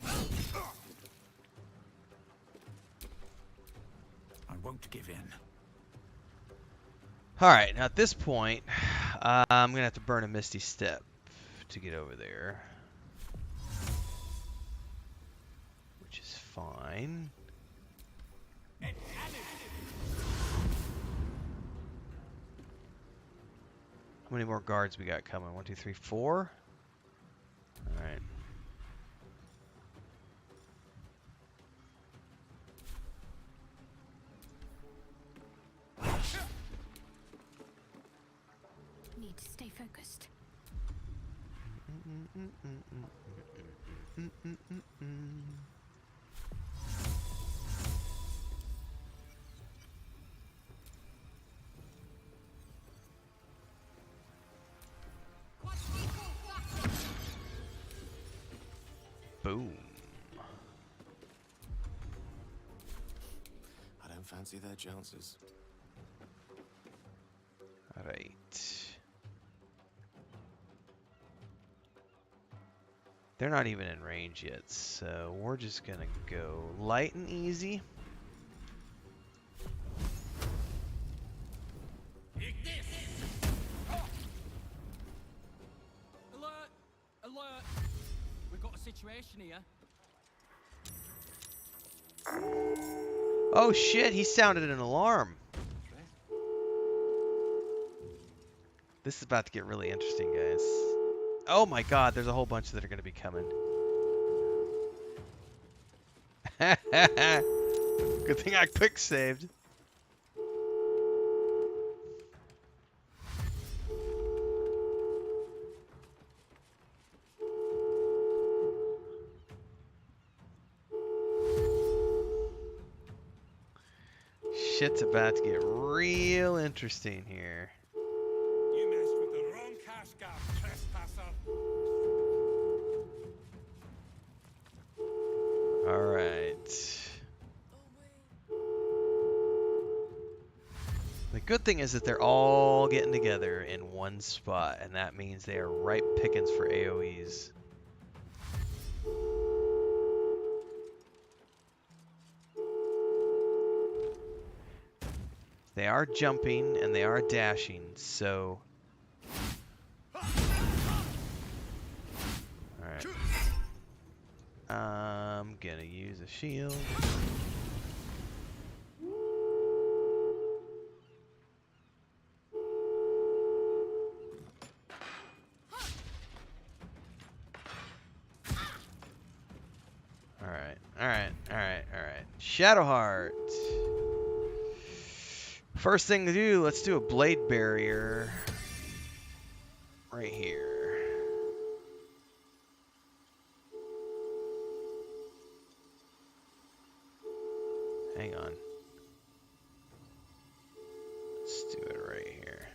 I won't give in. All right, now at this point, I'm gonna have to burn a Misty Step to get over there, which is fine. How many more guards we got coming? 1, 2, 3, 4. All right. Need to stay focused. Boom. I don't fancy their chances. All right. They're not even in range yet, so we're just gonna go light and easy. Alert! Alert! We've got a situation here. Oh shit, he sounded an alarm. This is about to get really interesting, guys. Oh my god, there's a whole bunch that are going to be coming. Good thing I quick saved. Shit's about to get real interesting here. You messed with the wrong cash gap, trespasser. All right. The good thing is that they're all getting together in one spot, and that means they are ripe pickings for AoEs. They are jumping and they are dashing, so... Alright. I'm gonna use a shield. Alright. Shadowheart. First thing to do, let's do a blade barrier right here. Hang on. Let's do it right here.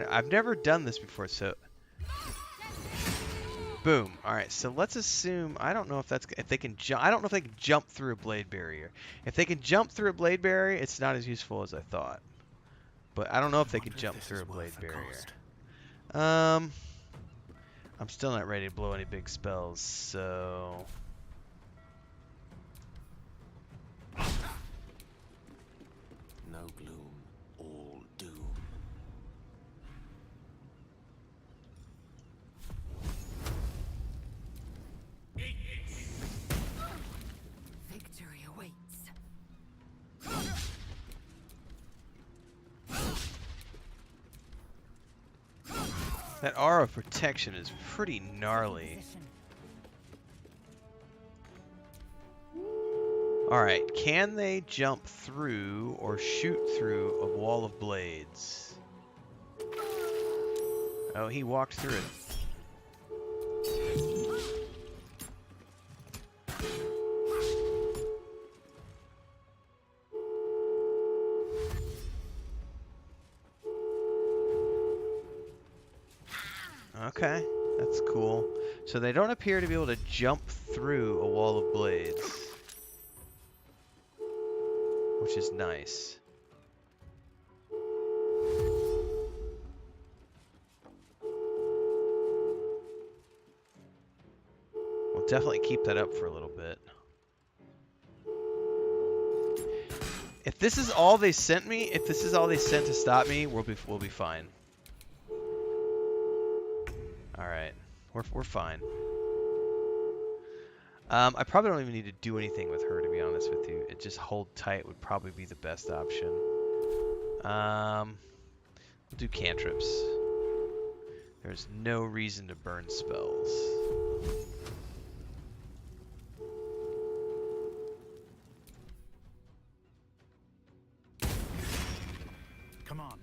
I've never done this before, so boom. All right, so let's assume I don't know if they can jump. I don't know if they can jump through a blade barrier. If they can jump through a blade barrier, it's not as useful as I thought. But I don't know if they can jump through a blade barrier. I'm still not ready to blow any big spells, so That aura of protection is pretty gnarly. Alright, can they jump through or shoot through a wall of blades? Oh, he walked through it. Okay, that's cool. So they don't appear to be able to jump through a wall of blades, which is nice. We'll definitely keep that up for a little bit. If this is all they sent me, if this is all they sent to stop me, we'll be fine. All right, we're fine. I probably don't even need to do anything with her, to be honest with you. It just hold tight would probably be the best option. We'll do cantrips. There's no reason to burn spells. Come on.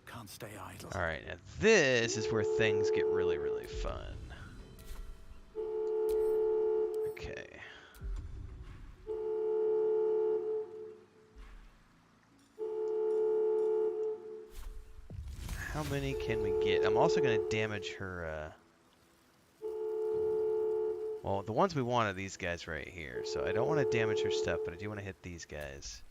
Can't stay idle. All right, now this is where things get really, really fun. Okay. How many can we get? I'm also going to damage her, well, the ones we want are these guys right here. So I don't want to damage her stuff, but I do want to hit these guys.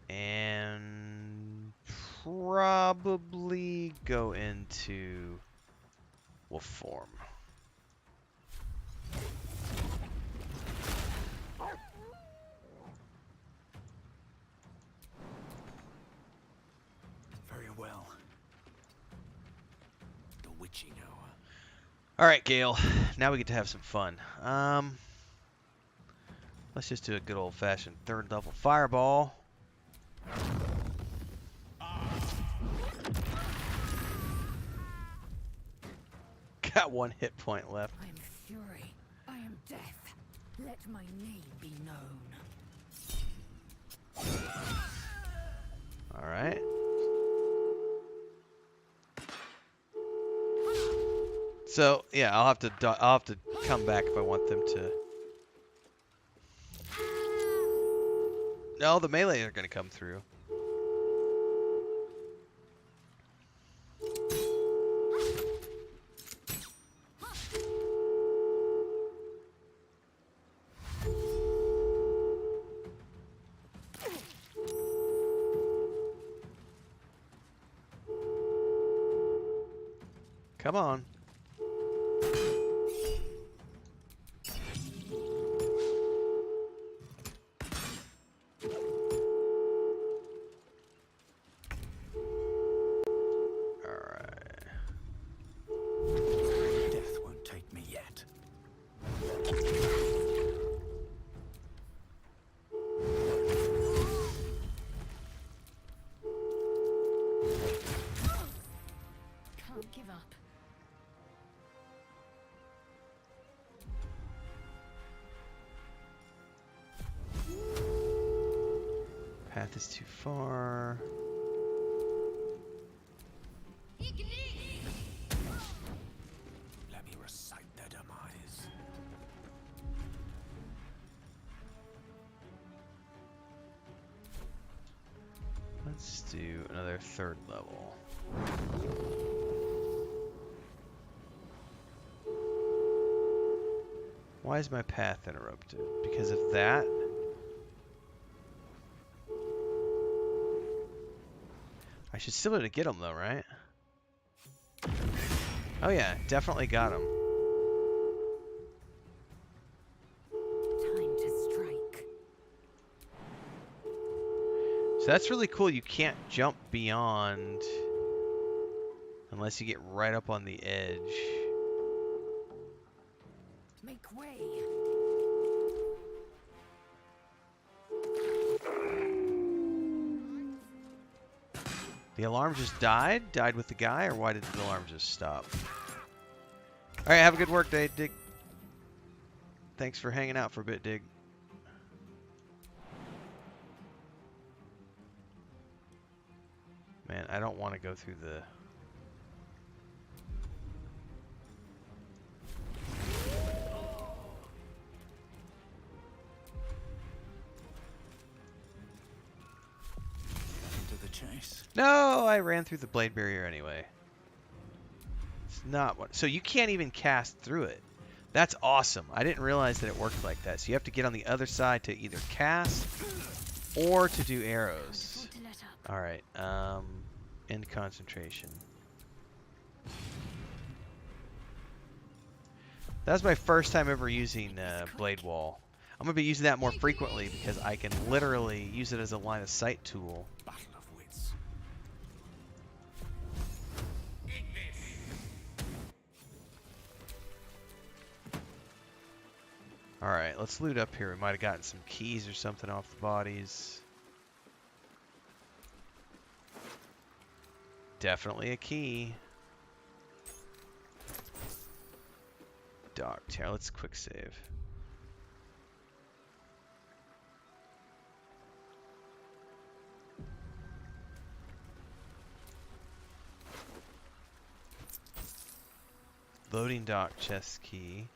And probably go into wolf form. Very well. The witching hour. All right, Gale. Now we get to have some fun. Let's just do a good old-fashioned third level fireball. Got 1 hit point left. I am fury. I am death. Let my name be known. All right. So yeah, I'll have to come back if I want them to. No, the melee are gonna come through. Come on. Death won't take me yet. Can't give up. Path is too far. Let me recite their demise. Let's do another third level. Why is my path interrupted? Because of that? I should still be able to get him though, right? Oh yeah, definitely got him. Time to strike. So that's really cool. You can't jump beyond unless you get right up on the edge. Make way. The alarm just died? Died with the guy, or why did the alarm just stop? Alright, have a good work day, Dig. Thanks for hanging out for a bit, Dig. Man, I don't want to go through the... Into the chase. No, I ran through the blade barrier anyway. It's not what... So you can't even cast through it. That's awesome. I didn't realize that it worked like that. So you have to get on the other side to either cast or to do arrows. Alright, end concentration. That was my first time ever using Blade Wall. I'm going to be using that more frequently because I can literally use it as a line of sight tool. Battle of wits. Alright, let's loot up here. We might have gotten some keys or something off the bodies. Definitely a key. Dock tower. Let's quick save. Loading dock chest key.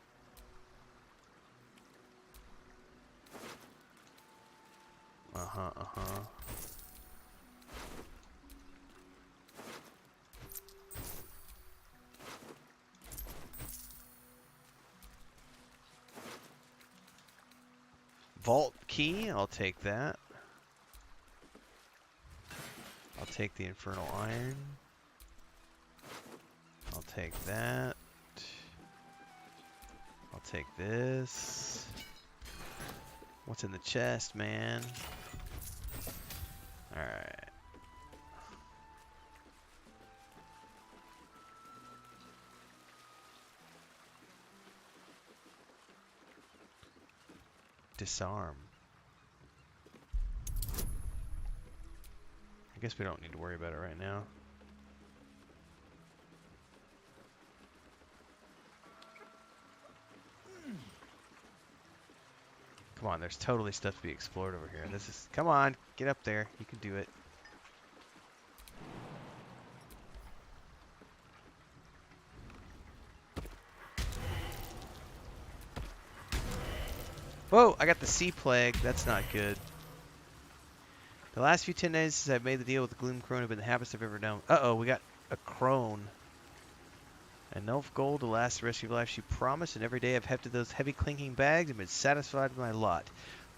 Uh-huh. Vault key, I'll take that. I'll take the infernal iron. I'll take that. I'll take this. What's in the chest, man? Alright. Disarm. I guess we don't need to worry about it right now. Come on, there's totally stuff to be explored over here. This is, come on, get up there. You can do it. Whoa, I got the sea plague. That's not good. The last few 10 days since I've made the deal with the Gloom Crone have been the happiest I've ever known. Uh-oh, we got a crone. Enough gold to last the rest of your life, she promised, and every day I've hefted those heavy clinking bags and been satisfied with my lot.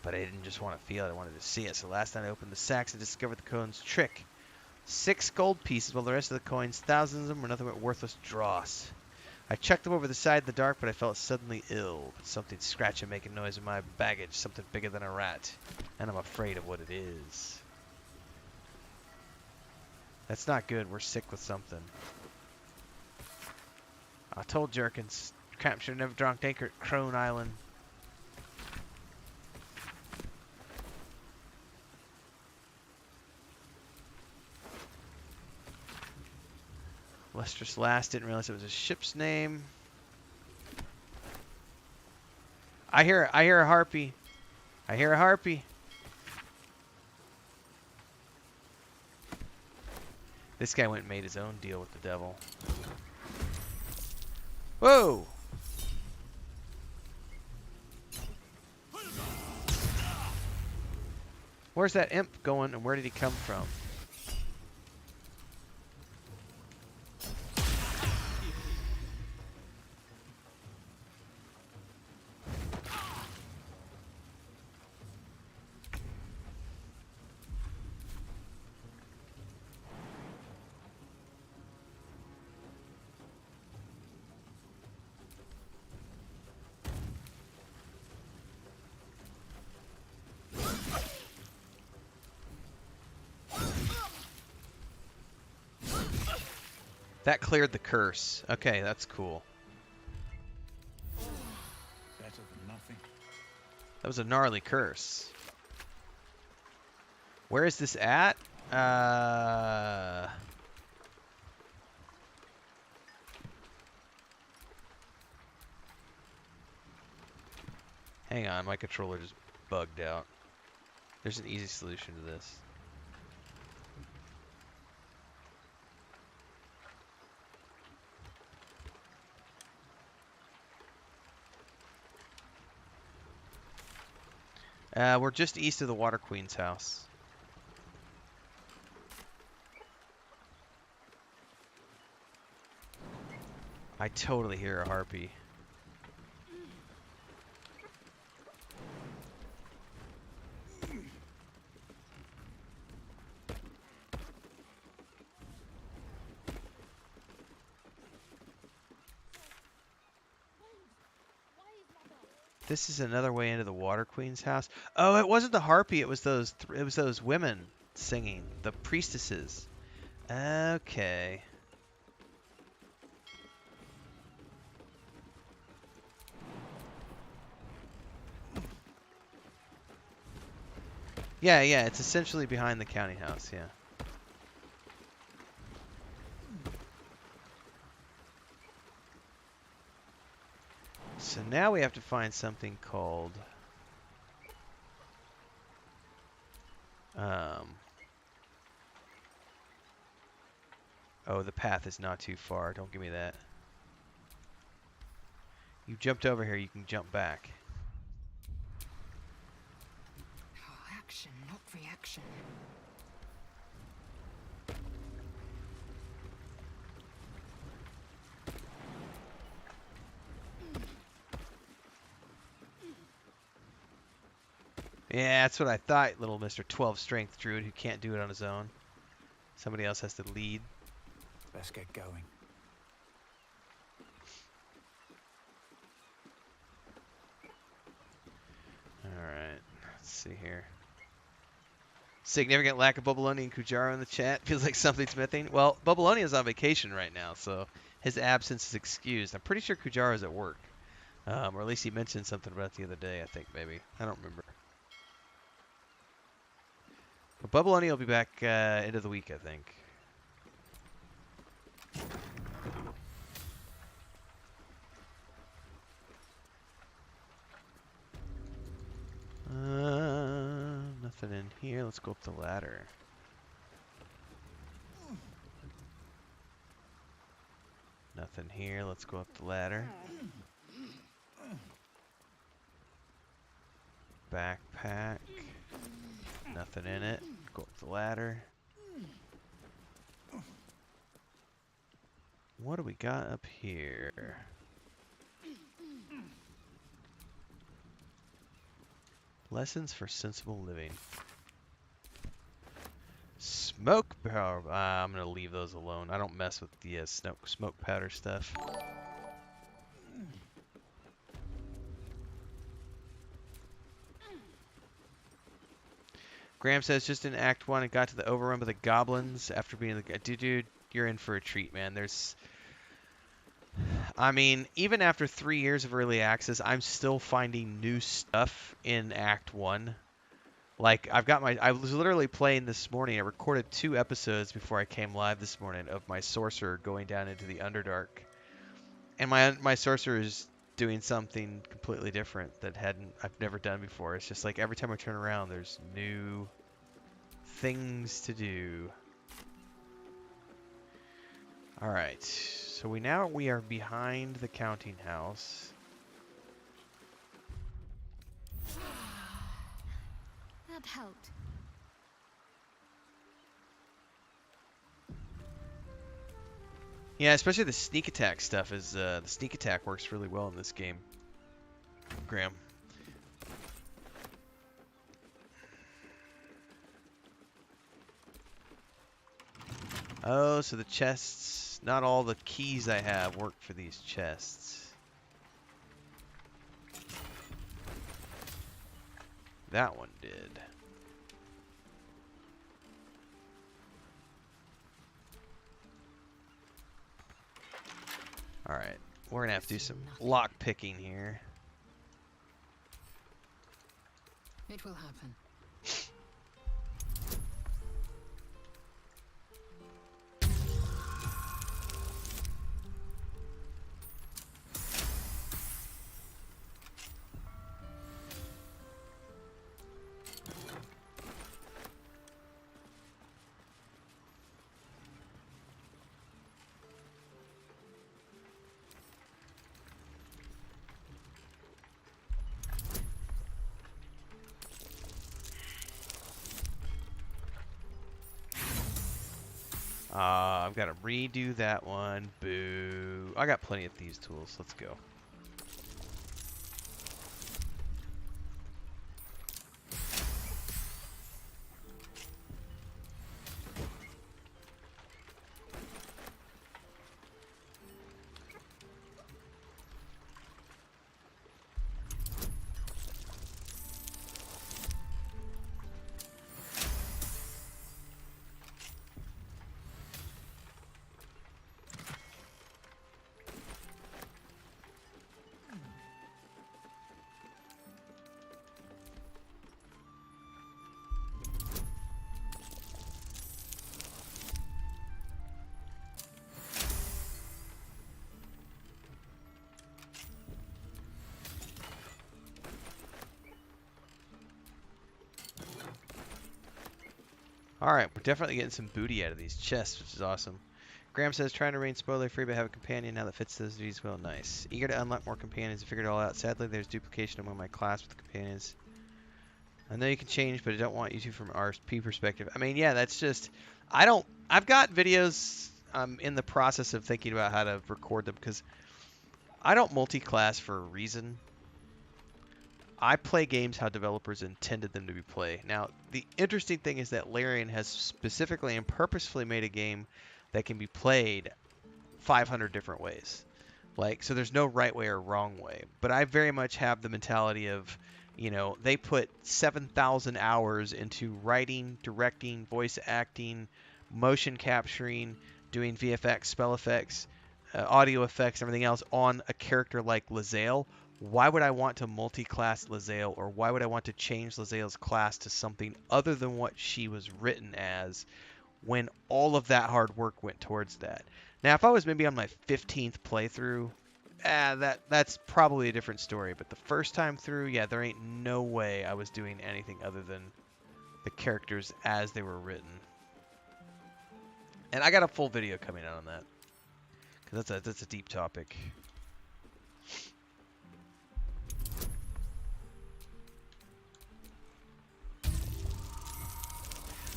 But I didn't just want to feel it, I wanted to see it. So last night I opened the sacks and discovered the crone's trick. 6 gold pieces, while the rest of the coins, thousands of them, were nothing but worthless dross. I checked them over the side of the dark, but I felt suddenly ill. Something scratching, making noise in my baggage, something bigger than a rat. And I'm afraid of what it is. That's not good, we're sick with something. I told Jerkins, captured never dropped anchor at Crone Island. Lustrous Lass, didn't realize it was a ship's name. I hear a harpy. I hear a harpy. This guy went and made his own deal with the devil. Whoa! Where's that imp going and where did he come from? That cleared the curse. Okay, that's cool. Better than nothing. That was a gnarly curse. Where is this at? Hang on, my controller just bugged out. There's an easy solution to this. We're just east of the Water Queen's house. I totally hear a harpy. This is another way into the Water Queen's house. Oh, it wasn't the harpy. It was those women singing, the priestesses. Okay. Yeah, it's essentially behind the county house. Yeah. So now we have to find something called oh, the path is not too far. Don't give me that. You jumped over here, you can jump back. Oh, action, not reaction. Yeah, that's what I thought, little Mr. 12 strength druid who can't do it on his own. Somebody else has to lead. Let's get going. Alright, let's see here. Significant lack of Bubbaloni and Kujaro in the chat. Feels like something's missing. Well, Bubbaloni is on vacation right now, so his absence is excused. I'm pretty sure Kujaro's at work. Or at least he mentioned something about it the other day, I think, maybe. I don't remember. But Bubbaloni will be back end of the week, I think. Nothing in here. Let's go up the ladder. Nothing here. Let's go up the ladder. Backpack. Nothing in it. Go up the ladder. What do we got up here? Lessons for sensible living. Smoke powder. I'm gonna leave those alone. I don't mess with the smoke powder stuff. Graham says just in Act 1 it got to the overrun by the goblins after being the dude, you're in for a treat, man. I mean, even after 3 years of early access, I'm still finding new stuff in Act 1. Like, I was literally playing this morning. I recorded 2 episodes before I came live this morning of my sorcerer going down into the Underdark. And my sorcerer is doing something completely different that I've never done before. It's just like every time I turn around, there's new things to do. All right, so we are behind the counting house. That helped. Yeah, especially the sneak attack stuff is the sneak attack works really well in this game. Graham. Oh, so the chests, not all the keys I have work for these chests. That one did. Alright, we're gonna have to do some lock picking here. It will happen. I've got to redo that one. Boo. I got plenty of thieves tools. Let's go. Alright, we're definitely getting some booty out of these chests, which is awesome. Graham says, trying to remain spoiler-free but have a companion now that fits those duties well. Nice. Eager to unlock more companions. I figured it all out. Sadly, there's duplication among my class with the companions. I know you can change, but I don't want you to from RP perspective. I mean, yeah, that's just... I've got videos in the process of thinking about how to record them, because I don't multi-class for a reason. I play games how developers intended them to be played. Now, the interesting thing is that Larian has specifically and purposefully made a game that can be played 500 different ways. Like, so there's no right way or wrong way. But I very much have the mentality of, you know, they put 7,000 hours into writing, directing, voice acting, motion capturing, doing VFX, spell effects, audio effects, everything else on a character like Lae'zel. Why would I want to multi-class Lae'zel, or why would I want to change Lae'zel's class to something other than what she was written as when all of that hard work went towards that? Now, if I was maybe on my 15th playthrough, that's probably a different story. But the first time through, yeah, there ain't no way I was doing anything other than the characters as they were written. And I got a full video coming out on that, because that's a deep topic.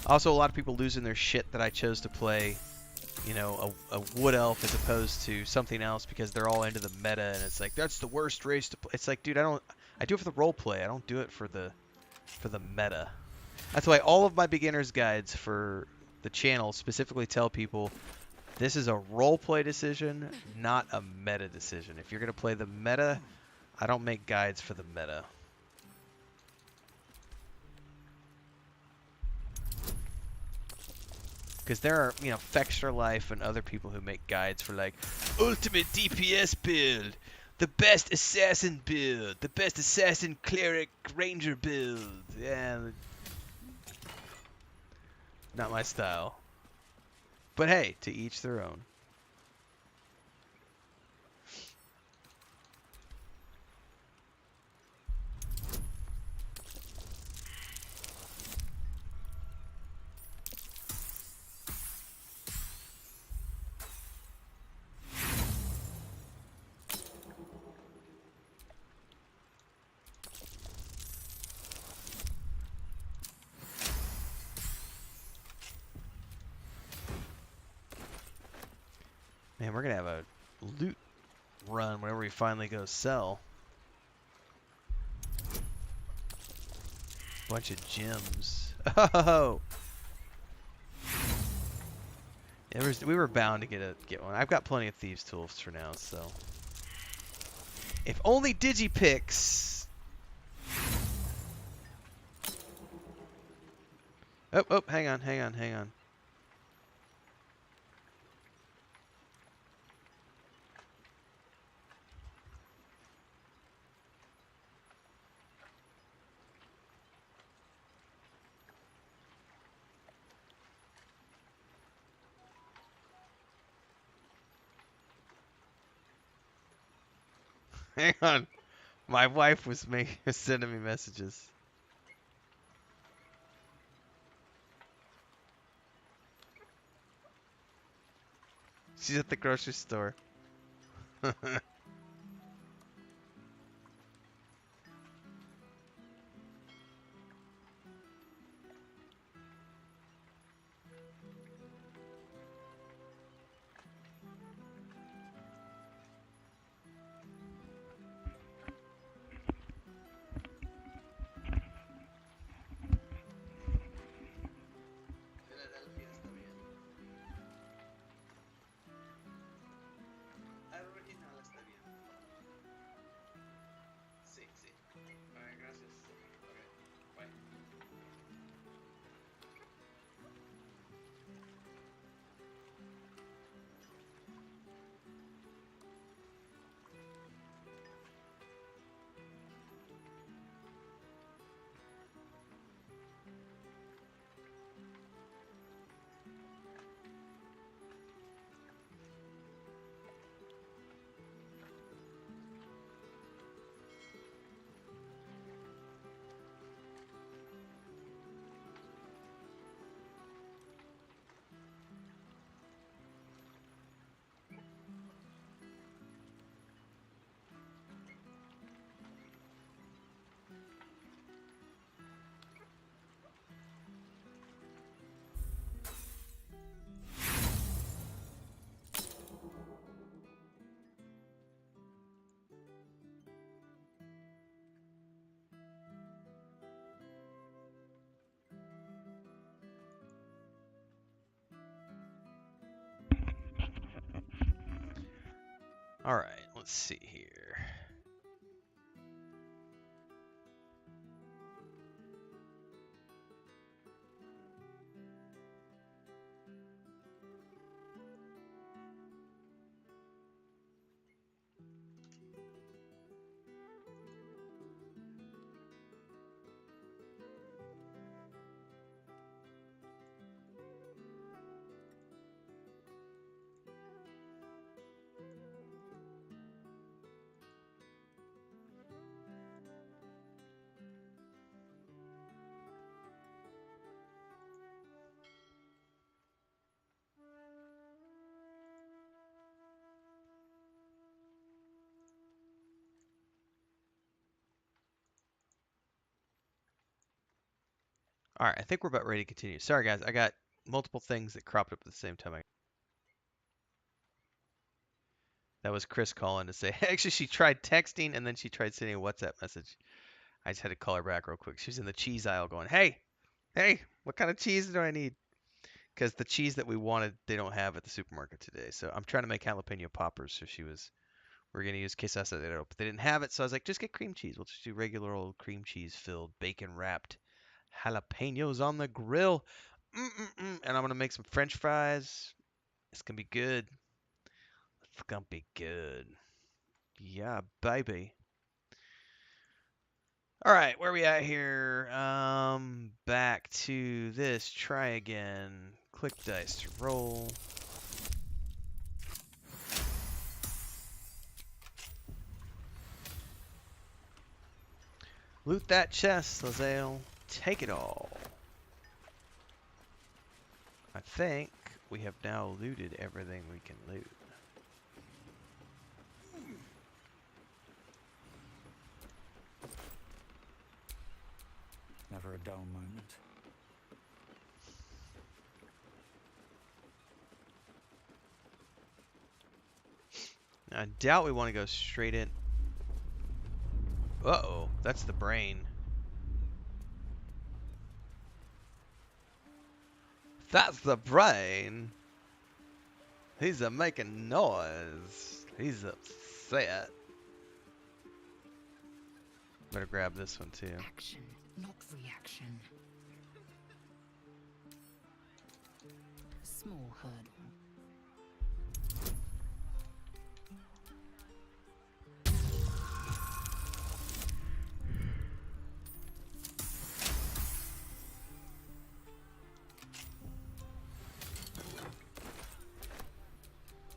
Also, a lot of people losing their shit that I chose to play, you know, a wood elf as opposed to something else because they're all into the meta, and it's like, that's the worst race to play. It's like, dude, I do it for the role play. I don't do it for the meta. That's why all of my beginner's guides for the channel specifically tell people this is a role play decision, not a meta decision. If you're going to play the meta, I don't make guides for the meta. Because there are, you know, Fextra Life and other people who make guides for, like, ultimate DPS build, the best assassin build, the best assassin cleric ranger build. Yeah, not my style. But hey, to each their own. Man, we're going to have a loot run whenever we finally go sell. Bunch of gems. Oh! Yeah, we were bound to get one. I've got plenty of thieves tools for now, so. If only Digipix. Oh, hang on. Hang on. My wife was sending me messages. She's at the grocery store. All right, let's see here. All right, I think we're about ready to continue. Sorry, guys, I got multiple things that cropped up at the same time. That was Chris calling to say, actually, she tried texting and then she tried sending a WhatsApp message. I just had to call her back real quick. She was in the cheese aisle going, hey, what kind of cheese do I need? Because the cheese that we wanted, they don't have at the supermarket today. So I'm trying to make jalapeno poppers. So we're going to use quesadero, but they didn't have it. So I was like, just get cream cheese. We'll just do regular old cream cheese filled, bacon wrapped jalapenos on the grill. And I'm going to make some French fries. It's going to be good. It's going to be good. Yeah, baby. All right, where are we at here? Back to this. Try again. Click dice to roll. Loot that chest, Lazel. Take it all. I think we have now looted everything we can loot. Never a dull moment. I doubt we want to go straight in. Uh-oh, that's the brain. That's the brain. He's making noise. He's upset. Better grab this one too. Action, not reaction. Small hurdle.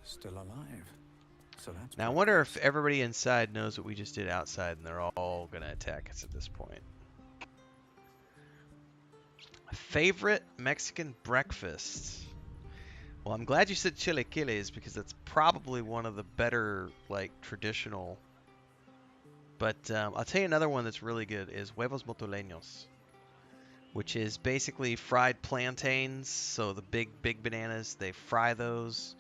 Still alive. So that's Now I wonder if everybody inside knows what we just did outside and they're all gonna attack us at this point. Favorite Mexican breakfast? Well, I'm glad you said chilaquiles because that's probably one of the better, like, traditional. But I'll tell you another one that's really good is huevos motoleños, which is basically fried plantains. So the big bananas, they fry those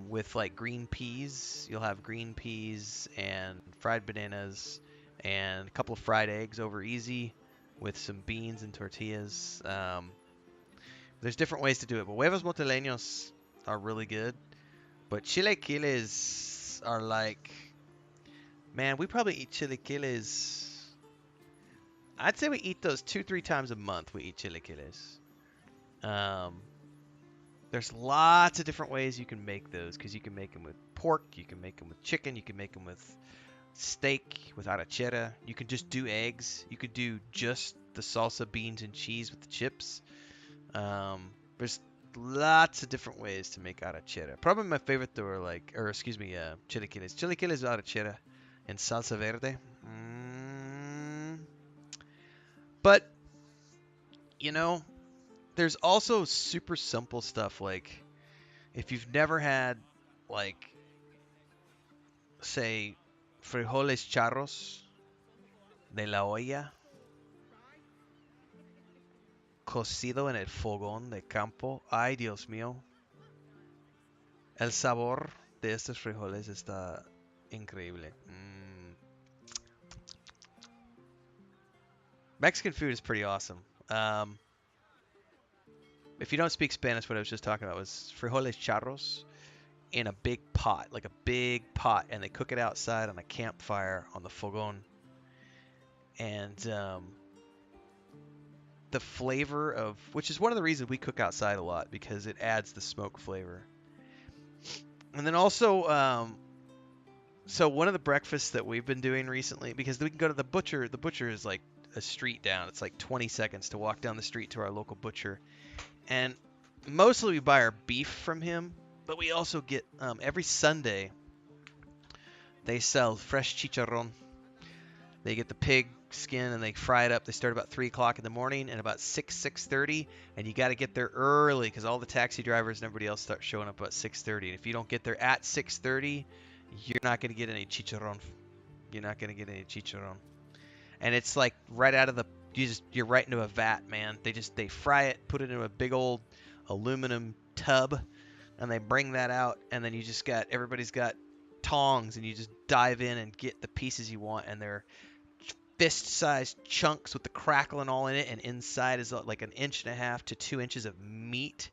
with like green peas. You'll have green peas and fried bananas and a couple of fried eggs over easy with some beans and tortillas. There's different ways to do it, but huevos motoleños are really good. But chilaquiles are like, man, we probably eat chilaquiles. I'd say we eat those 2-3 times a month. We eat chilaquiles. There's lots of different ways you can make those because you can make them with pork, you can make them with chicken, you can make them with steak, with arrachera. You can just do eggs. You could do just the salsa, beans, and cheese with the chips. There's lots of different ways to make arrachera. Probably my favorite though are like, chilaquiles. Chilaquiles arrachera and salsa verde. But, you know, there's also super simple stuff like if you've never had, like, say, frijoles charros de la olla cocido en el fogón de campo. Ay, Dios mío. El sabor de estos frijoles está increíble. Mexican food is pretty awesome. If you don't speak Spanish, what I was just talking about was frijoles charros. in a big pot, like a big pot, and they cook it outside on a campfire on the fogon. And the flavor of, which is one of the reasons we cook outside a lot, because it adds the smoke flavor. And then also, so one of the breakfasts that we've been doing recently, because we can go to the butcher is like a street down. It's like 20 seconds to walk down the street to our local butcher. And mostly we buy our beef from him, but we also get, every Sunday, they sell fresh chicharron. They get the pig skin and they fry it up. They start about 3 o'clock in the morning, and about 6:30, and you got to get there early because all the taxi drivers and everybody else start showing up about 6:30. And if you don't get there at 6:30, you're not going to get any chicharron. You're not going to get any chicharron. And it's like right out of the, you're right into a vat, man. They fry it, put it in a big old aluminum tub, and they bring that out, and then everybody's got tongs, and you just dive in and get the pieces you want, and they're fist-sized chunks with the crackle and all in it, and inside is like 1.5 to 2 inches of meat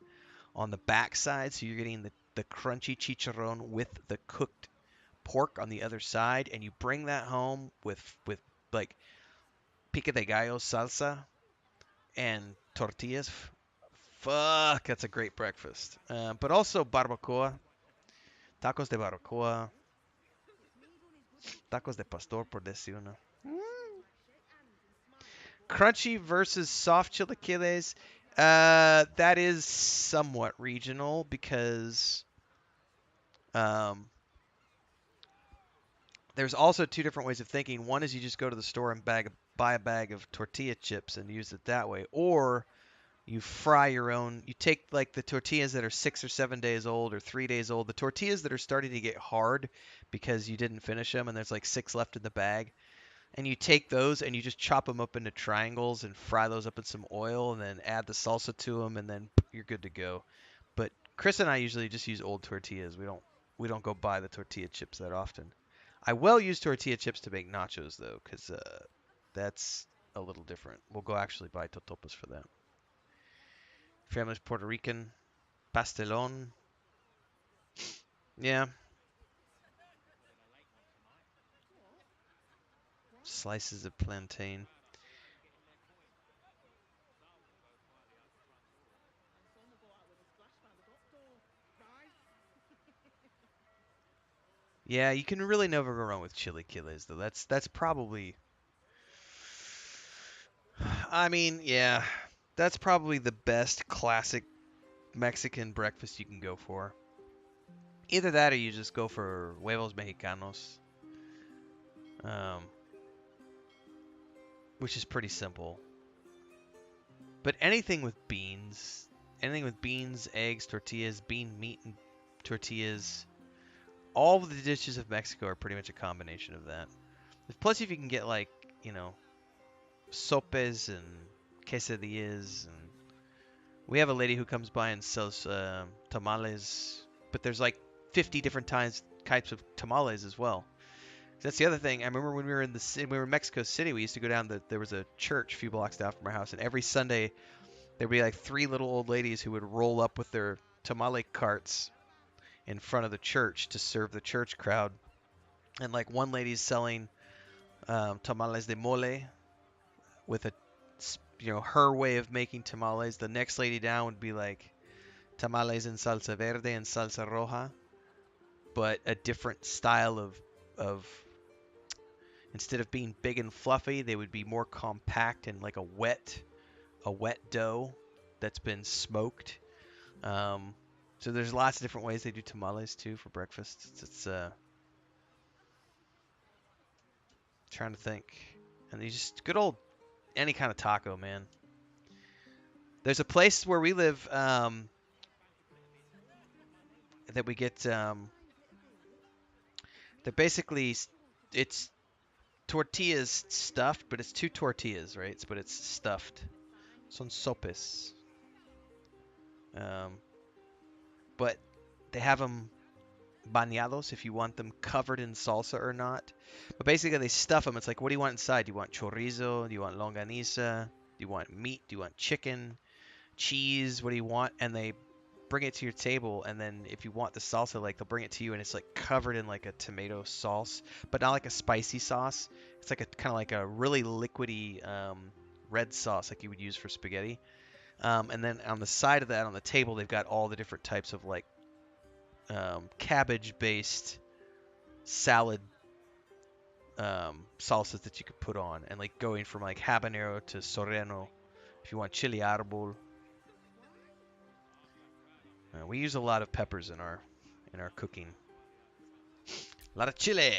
on the backside, so you're getting the crunchy chicharron with the cooked pork on the other side, and you bring that home with like pico de gallo salsa and tortillas. Fuck, that's a great breakfast. But also barbacoa, tacos de barbacoa, tacos de pastor, por decir uno. Crunchy versus soft chilaquiles. That is somewhat regional because there's also two different ways of thinking. One is you just go to the store and buy a bag of tortilla chips and use it that way, or you fry your own. You take like the tortillas that are 6 or 7 days old or 3 days old, the tortillas that are starting to get hard because you didn't finish them and there's like 6 left in the bag. And you take those and you just chop them up into triangles and fry those up in some oil and then add the salsa to them, and then you're good to go. But Chris and I usually just use old tortillas. We don't go buy the tortilla chips that often. I will use tortilla chips to make nachos though, because that's a little different. We'll go actually buy totopas for that. Family's Puerto Rican. Pastelón. Yeah. Slices of plantain. Yeah, you can really never go wrong with chilaquiles, though. That's probably, I mean, yeah, that's probably the best classic Mexican breakfast you can go for. Either that or you just go for huevos mexicanos, which is pretty simple. But anything with beans, eggs, tortillas, bean meat, and tortillas. All of the dishes of Mexico are pretty much a combination of that. Plus, if you can get like, sopes and quesadillas, and we have a lady who comes by and sells tamales, but there's like 50 different types of tamales as well. That's the other thing. I remember when we were in Mexico City, we used to go down. There was a church a few blocks down from our house, and every Sunday there'd be like 3 little old ladies who would roll up with their tamale carts in front of the church to serve the church crowd. And like one lady's selling tamales de mole with her way of making tamales. The next lady down would be like tamales in salsa verde and salsa roja, but a different style of instead of being big and fluffy, they would be more compact and like a wet dough that's been smoked. So there's lots of different ways they do tamales too for breakfast. It's trying to think, and you just good old any kind of taco, man. There's a place where we live that we get. They're basically it's tortillas stuffed, but it's 2 tortillas, right? But it's stuffed. Son sopes. But they have them bañados if you want them covered in salsa or not. But basically they stuff them. It's like, what do you want inside? Do you want chorizo? Do you want longaniza? Do you want meat? Do you want chicken? Cheese? What do you want? And they bring it to your table, and then if you want the salsa, like they'll bring it to you, and it's like covered in like a tomato sauce, but not like a spicy sauce. It's like a kind of like a really liquidy red sauce, like you would use for spaghetti. And then on the side of that, on the table, they've got all the different types of like cabbage-based salad salsas that you could put on, and like going from like habanero to serrano, if you want chili árbol. We use a lot of peppers in our cooking. A lot of chili.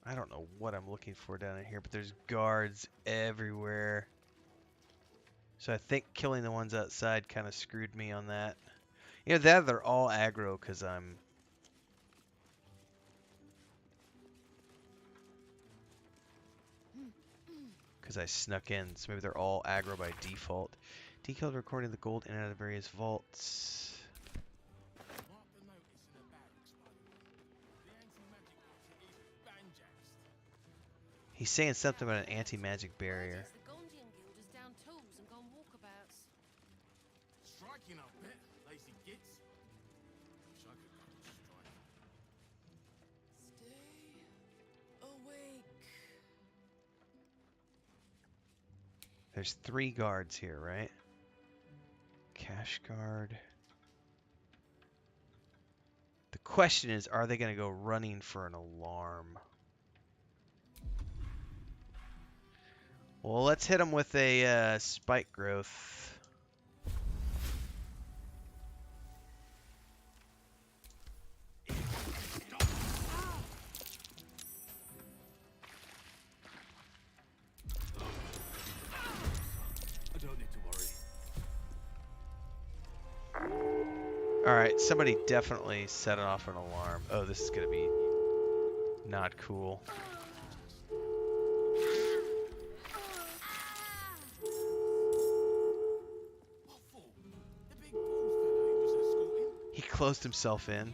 I don't know what I'm looking for down in here, but there's guards everywhere. So I think killing the ones outside kind of screwed me on that. You know, they're all aggro because I snuck in. So maybe they're all aggro by default. Detailed recording the gold in and out of various vaults. He's saying something about an anti-magic barrier. The Gondian Guild is down tools and gone walkabouts. Striking up bit, lazy gits. Wish I could go strike. Stay awake. There's 3 guards here, right? Cash guard. The question is, are they going to go running for an alarm? Well, let's hit them with a spike growth. I don't need to worry. Alright, somebody definitely set off an alarm. Oh, this is going to be not cool. He closed himself in.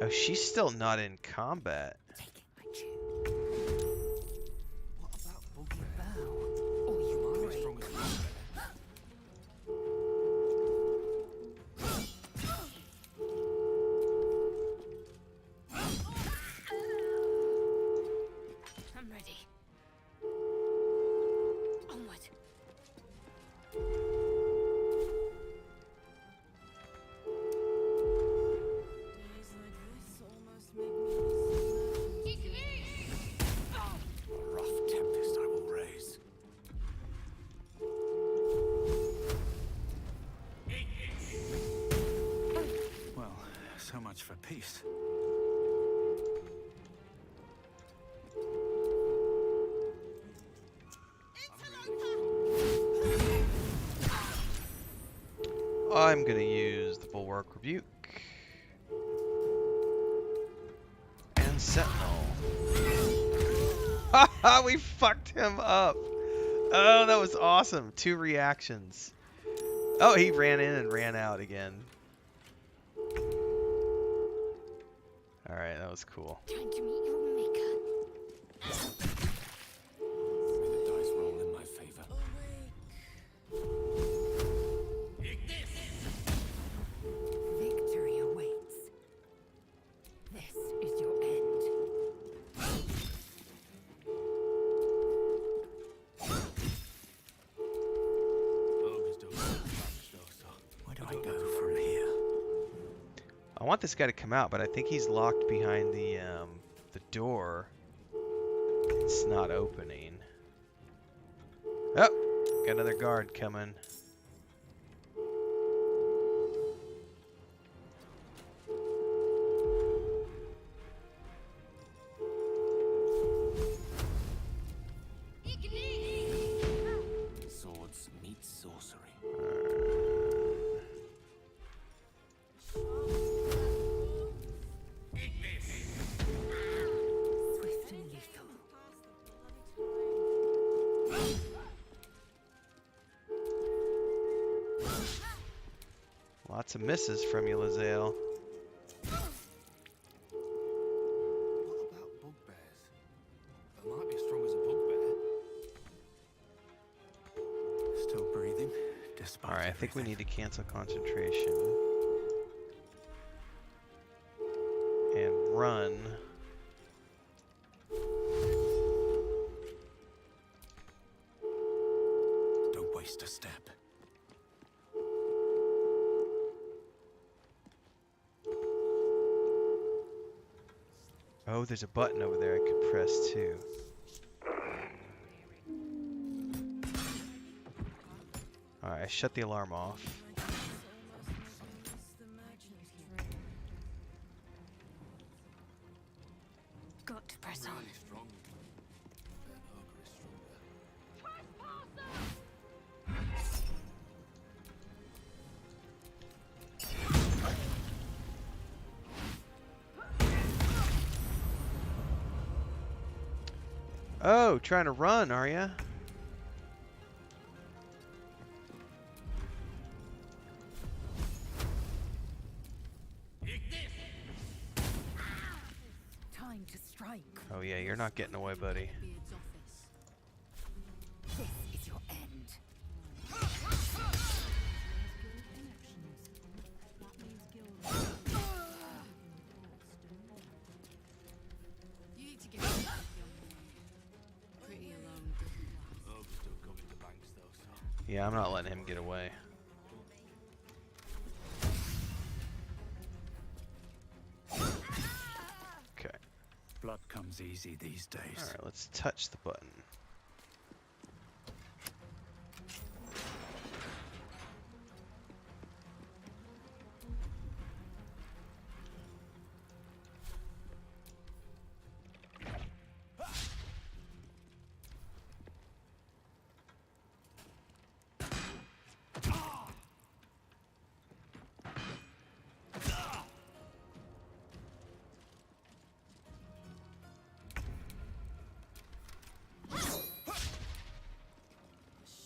Oh, she's still not in combat. I'm ready. Onward. A rough tempest I will raise. Well, so much for peace. I'm gonna use the Bulwark Rebuke. And Sentinel. Haha, we fucked him up. Oh, that was awesome. 2 reactions. Oh, he ran in and ran out again. Alright, that was cool. Time to meet your maker. May the dice roll in my favor. Victory awaits. This is your end. Where do I go from here? I want this guy to come out, but I think he's locked behind the door. It's not opening. Oh! Got another guard coming. Swords meet sorcery. Swift and lethal. Lots of misses from you, Lae'zel. What about bugbears? They might be as strong as a bugbear. Still breathing, despite Alright, I think we need to cancel concentration. And run. Don't waste a step. Oh, there's a button over there I could press too. Alright, I shut the alarm off. Got to press on. Really strong. That ogre is stronger. Oh, trying to run, are ya? Time to strike. Oh yeah, you're not getting away, buddy. This is your end. You need to get pretty alone. Ogres don't come into banks though, so. Yeah, I'm not letting him get away. Okay. Blood comes easy these days. Alright, let's touch the button.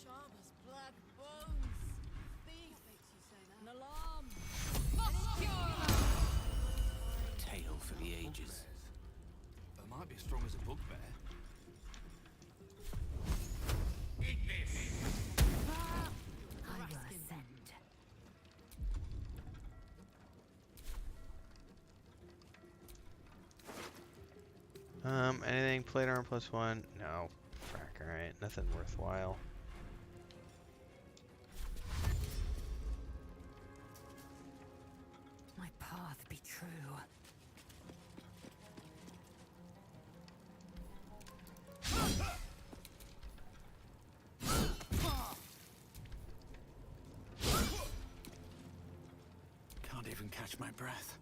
Sharp as black bones. Beef makes you say that. An alarm. Tale for the ages. They might be as strong as a bugbear. I will ascend. Anything plate armor +1? No. Frack, alright. Nothing worthwhile. My path be true. Can't even catch my breath.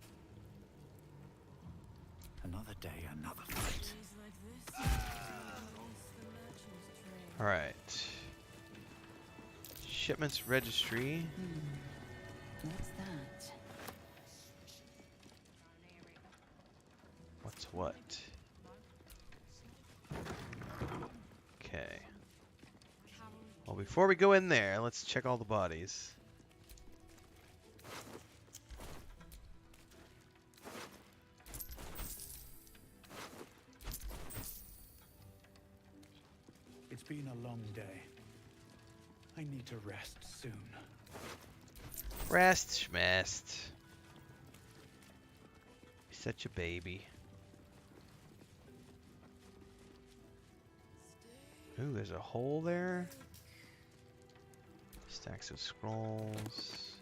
Another day, another fight. Alright. Shipments registry. What's that? What's what? Okay. Well, before we go in there, let's check all the bodies. It's been a long day. I need to rest soon. Rest, schmest. You're such a baby. Ooh, there's a hole there. Stacks of scrolls.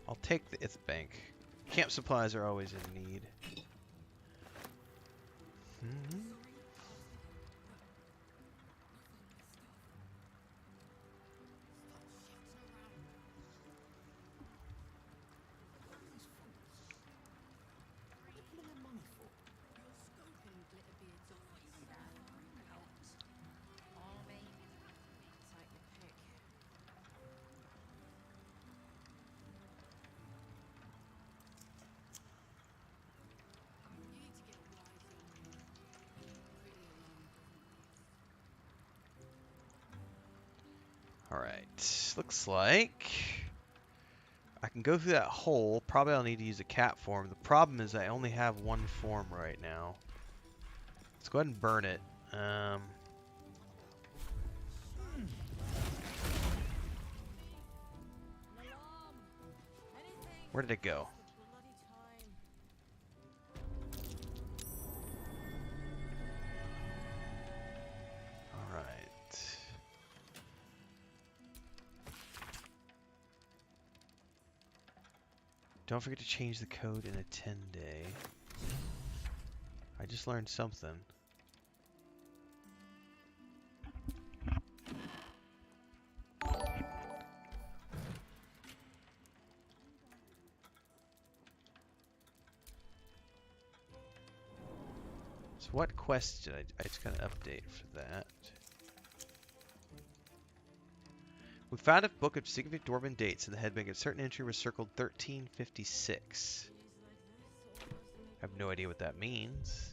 I'll take the ith bank. Camp supplies are always in need. Alright, looks like I can go through that hole. Probably I'll need to use a cat form. The problem is I only have one form right now. Let's go ahead and burn it. Where did it go? Alright. Don't forget to change the code in a 10-day. I just learned something. So what quest did I just got an update for that. We found a book of significant dwarven dates in the headbank. A certain entry was circled 1356. I have no idea what that means.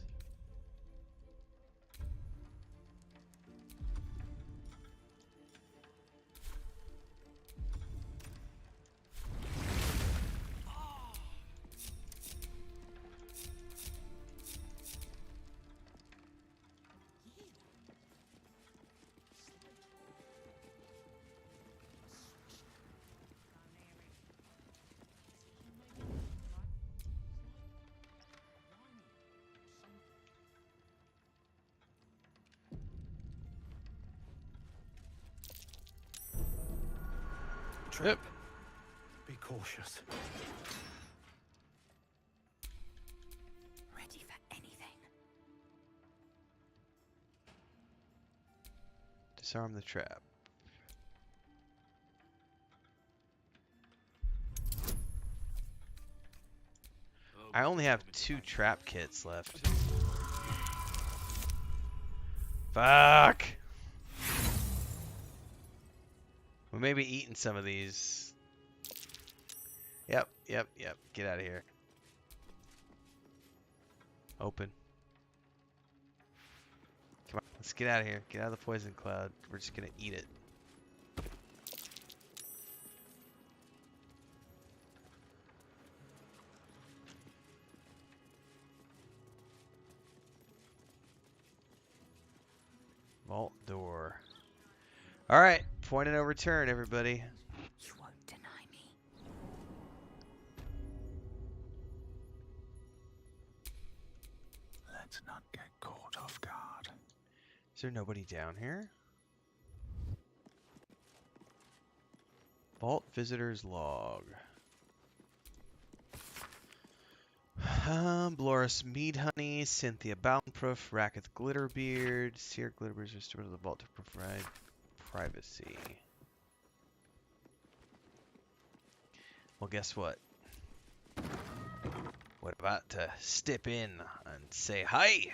Trip. Be cautious. Ready for anything. Disarm the trap. I only have 2 trap kits left. Fuck! We may be eating some of these. Yep. Get out of here. Open. Come on, let's get out of here. Get out of the poison cloud. We're just gonna eat it. Vault door. Alright, point of no return, everybody. You won't deny me. Let's not get caught off guard. Is there nobody down here? Vault visitors log. Baldur'S mead honey, Cynthia Boundproof, Racketh Glitterbeard, Seer Glitterbeard's restored to the vault to provide privacy. Well, guess what? We're about to step in and say hi.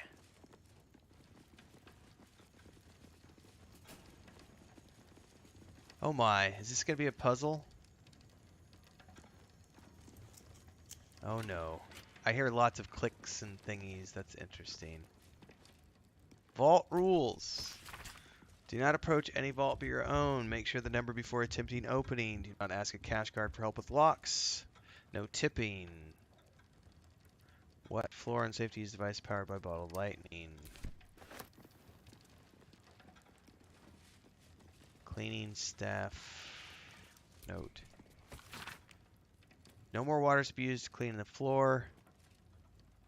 Oh my, is this gonna be a puzzle? Oh no. I hear lots of clicks and thingies. That's interesting. Vault rules. Do not approach any vault but your own. Make sure the number before attempting opening. Do not ask a cash guard for help with locks. No tipping. Wet floor and safety use device powered by bottled lightning. Cleaning staff. Note. No more water to be used to clean the floor.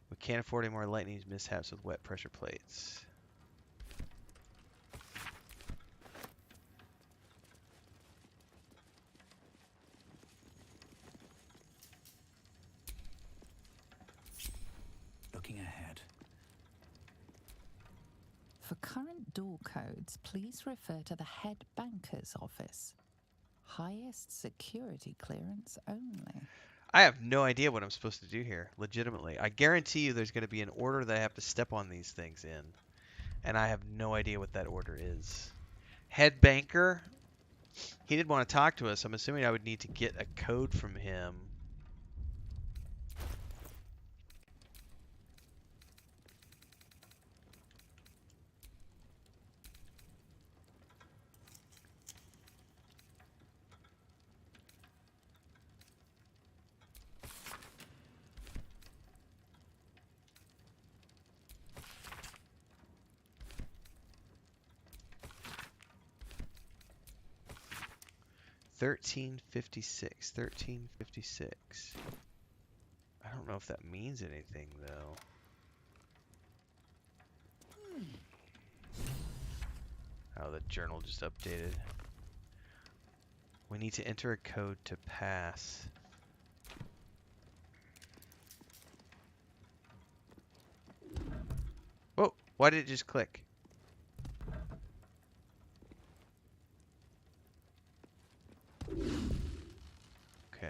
We can't afford any more lightning mishaps with wet pressure plates. Looking ahead. For current door codes, please refer to the head banker's office. Highest security clearance only. I have no idea what I'm supposed to do here, legitimately. I guarantee you there's going to be an order that I have to step on these things in. And I have no idea what that order is. Head banker? He didn't want to talk to us. I'm assuming I would need to get a code from him. 1356. 1356. I don't know if that means anything, though. Oh, the journal just updated. We need to enter a code to pass. Whoa, why did it just click? Okay.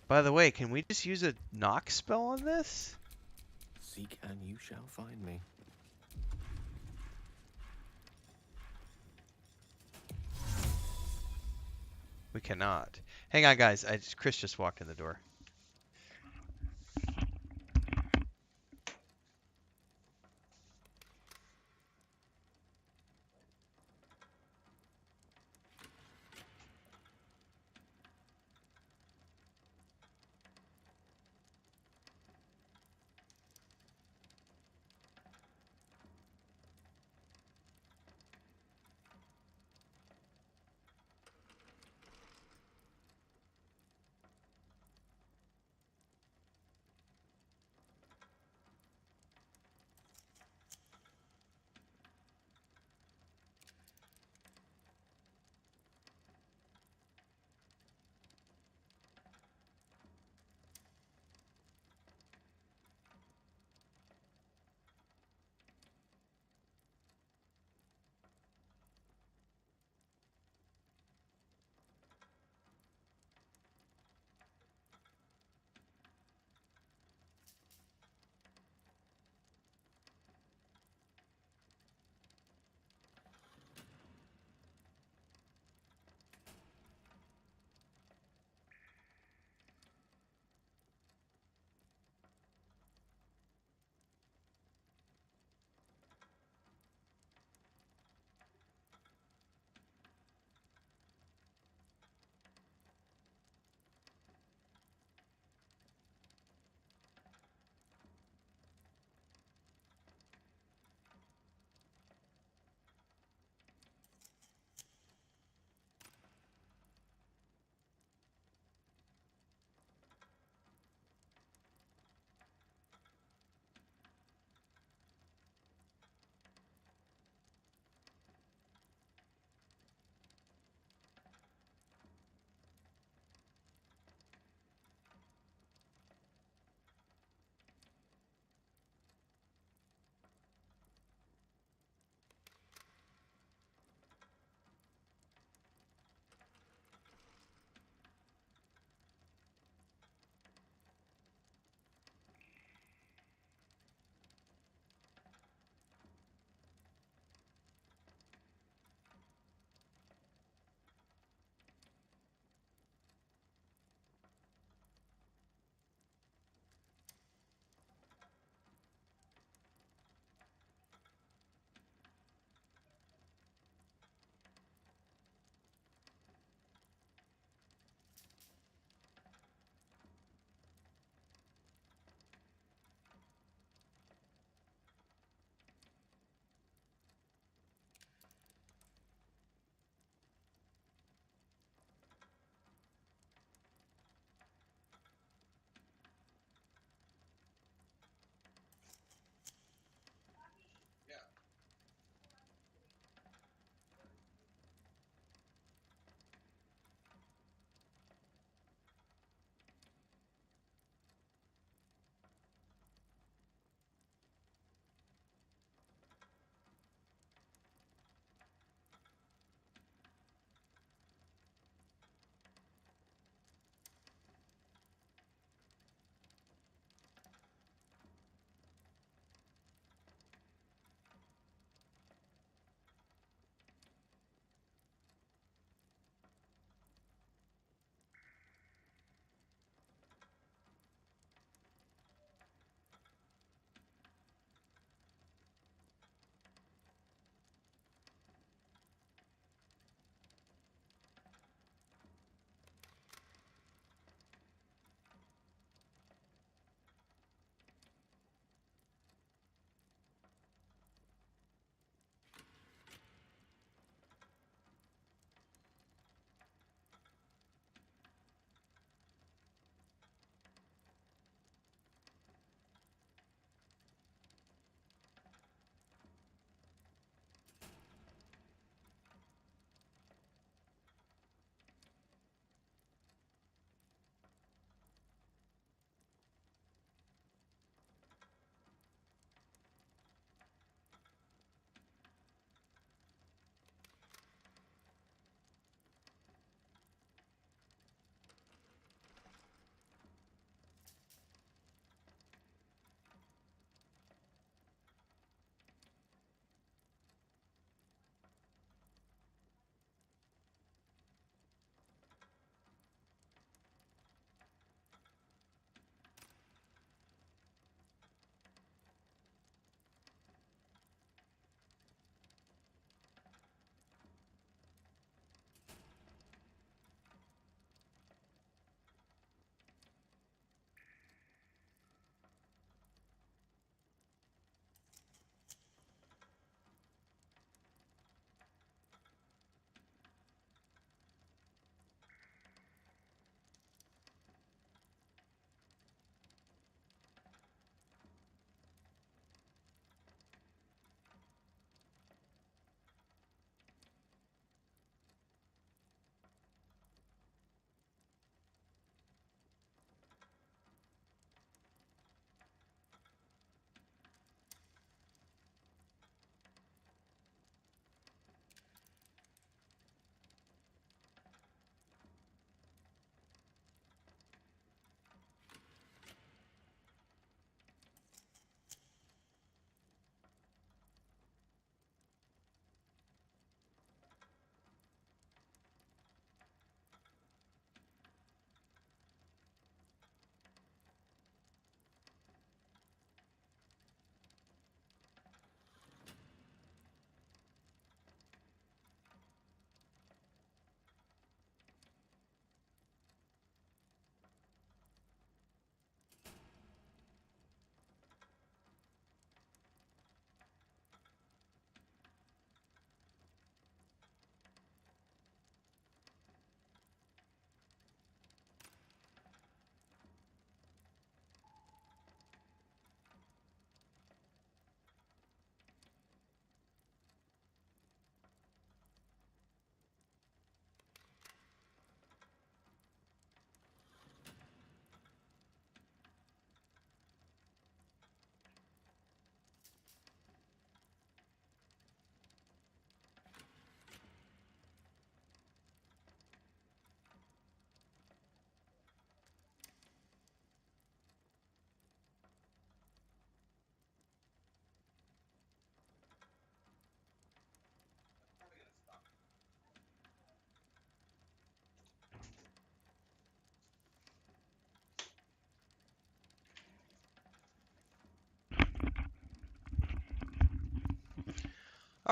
By the way, can we just use a knock spell on this? Seek and you shall find me. We cannot. Hang on, guys. Chris just walked in the door.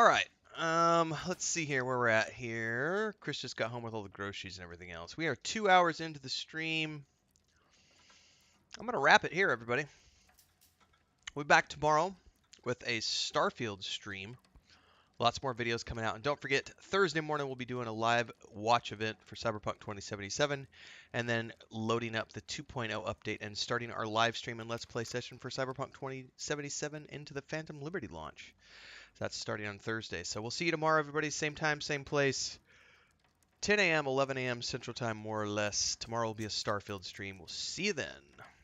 All right. Let's see here where we're at here. Chris just got home with all the groceries and everything else. We are 2 hours into the stream. I'm going to wrap it here, everybody. We'll be back tomorrow with a Starfield stream. Lots more videos coming out. And don't forget, Thursday morning we'll be doing a live watch event for Cyberpunk 2077, and then loading up the 2.0 update and starting our live stream and Let's Play session for Cyberpunk 2077 into the Phantom Liberty launch. So that's starting on Thursday. So we'll see you tomorrow, everybody. Same time, same place. 10 a.m., 11 a.m. Central Time, more or less. Tomorrow will be a Starfield stream. We'll see you then.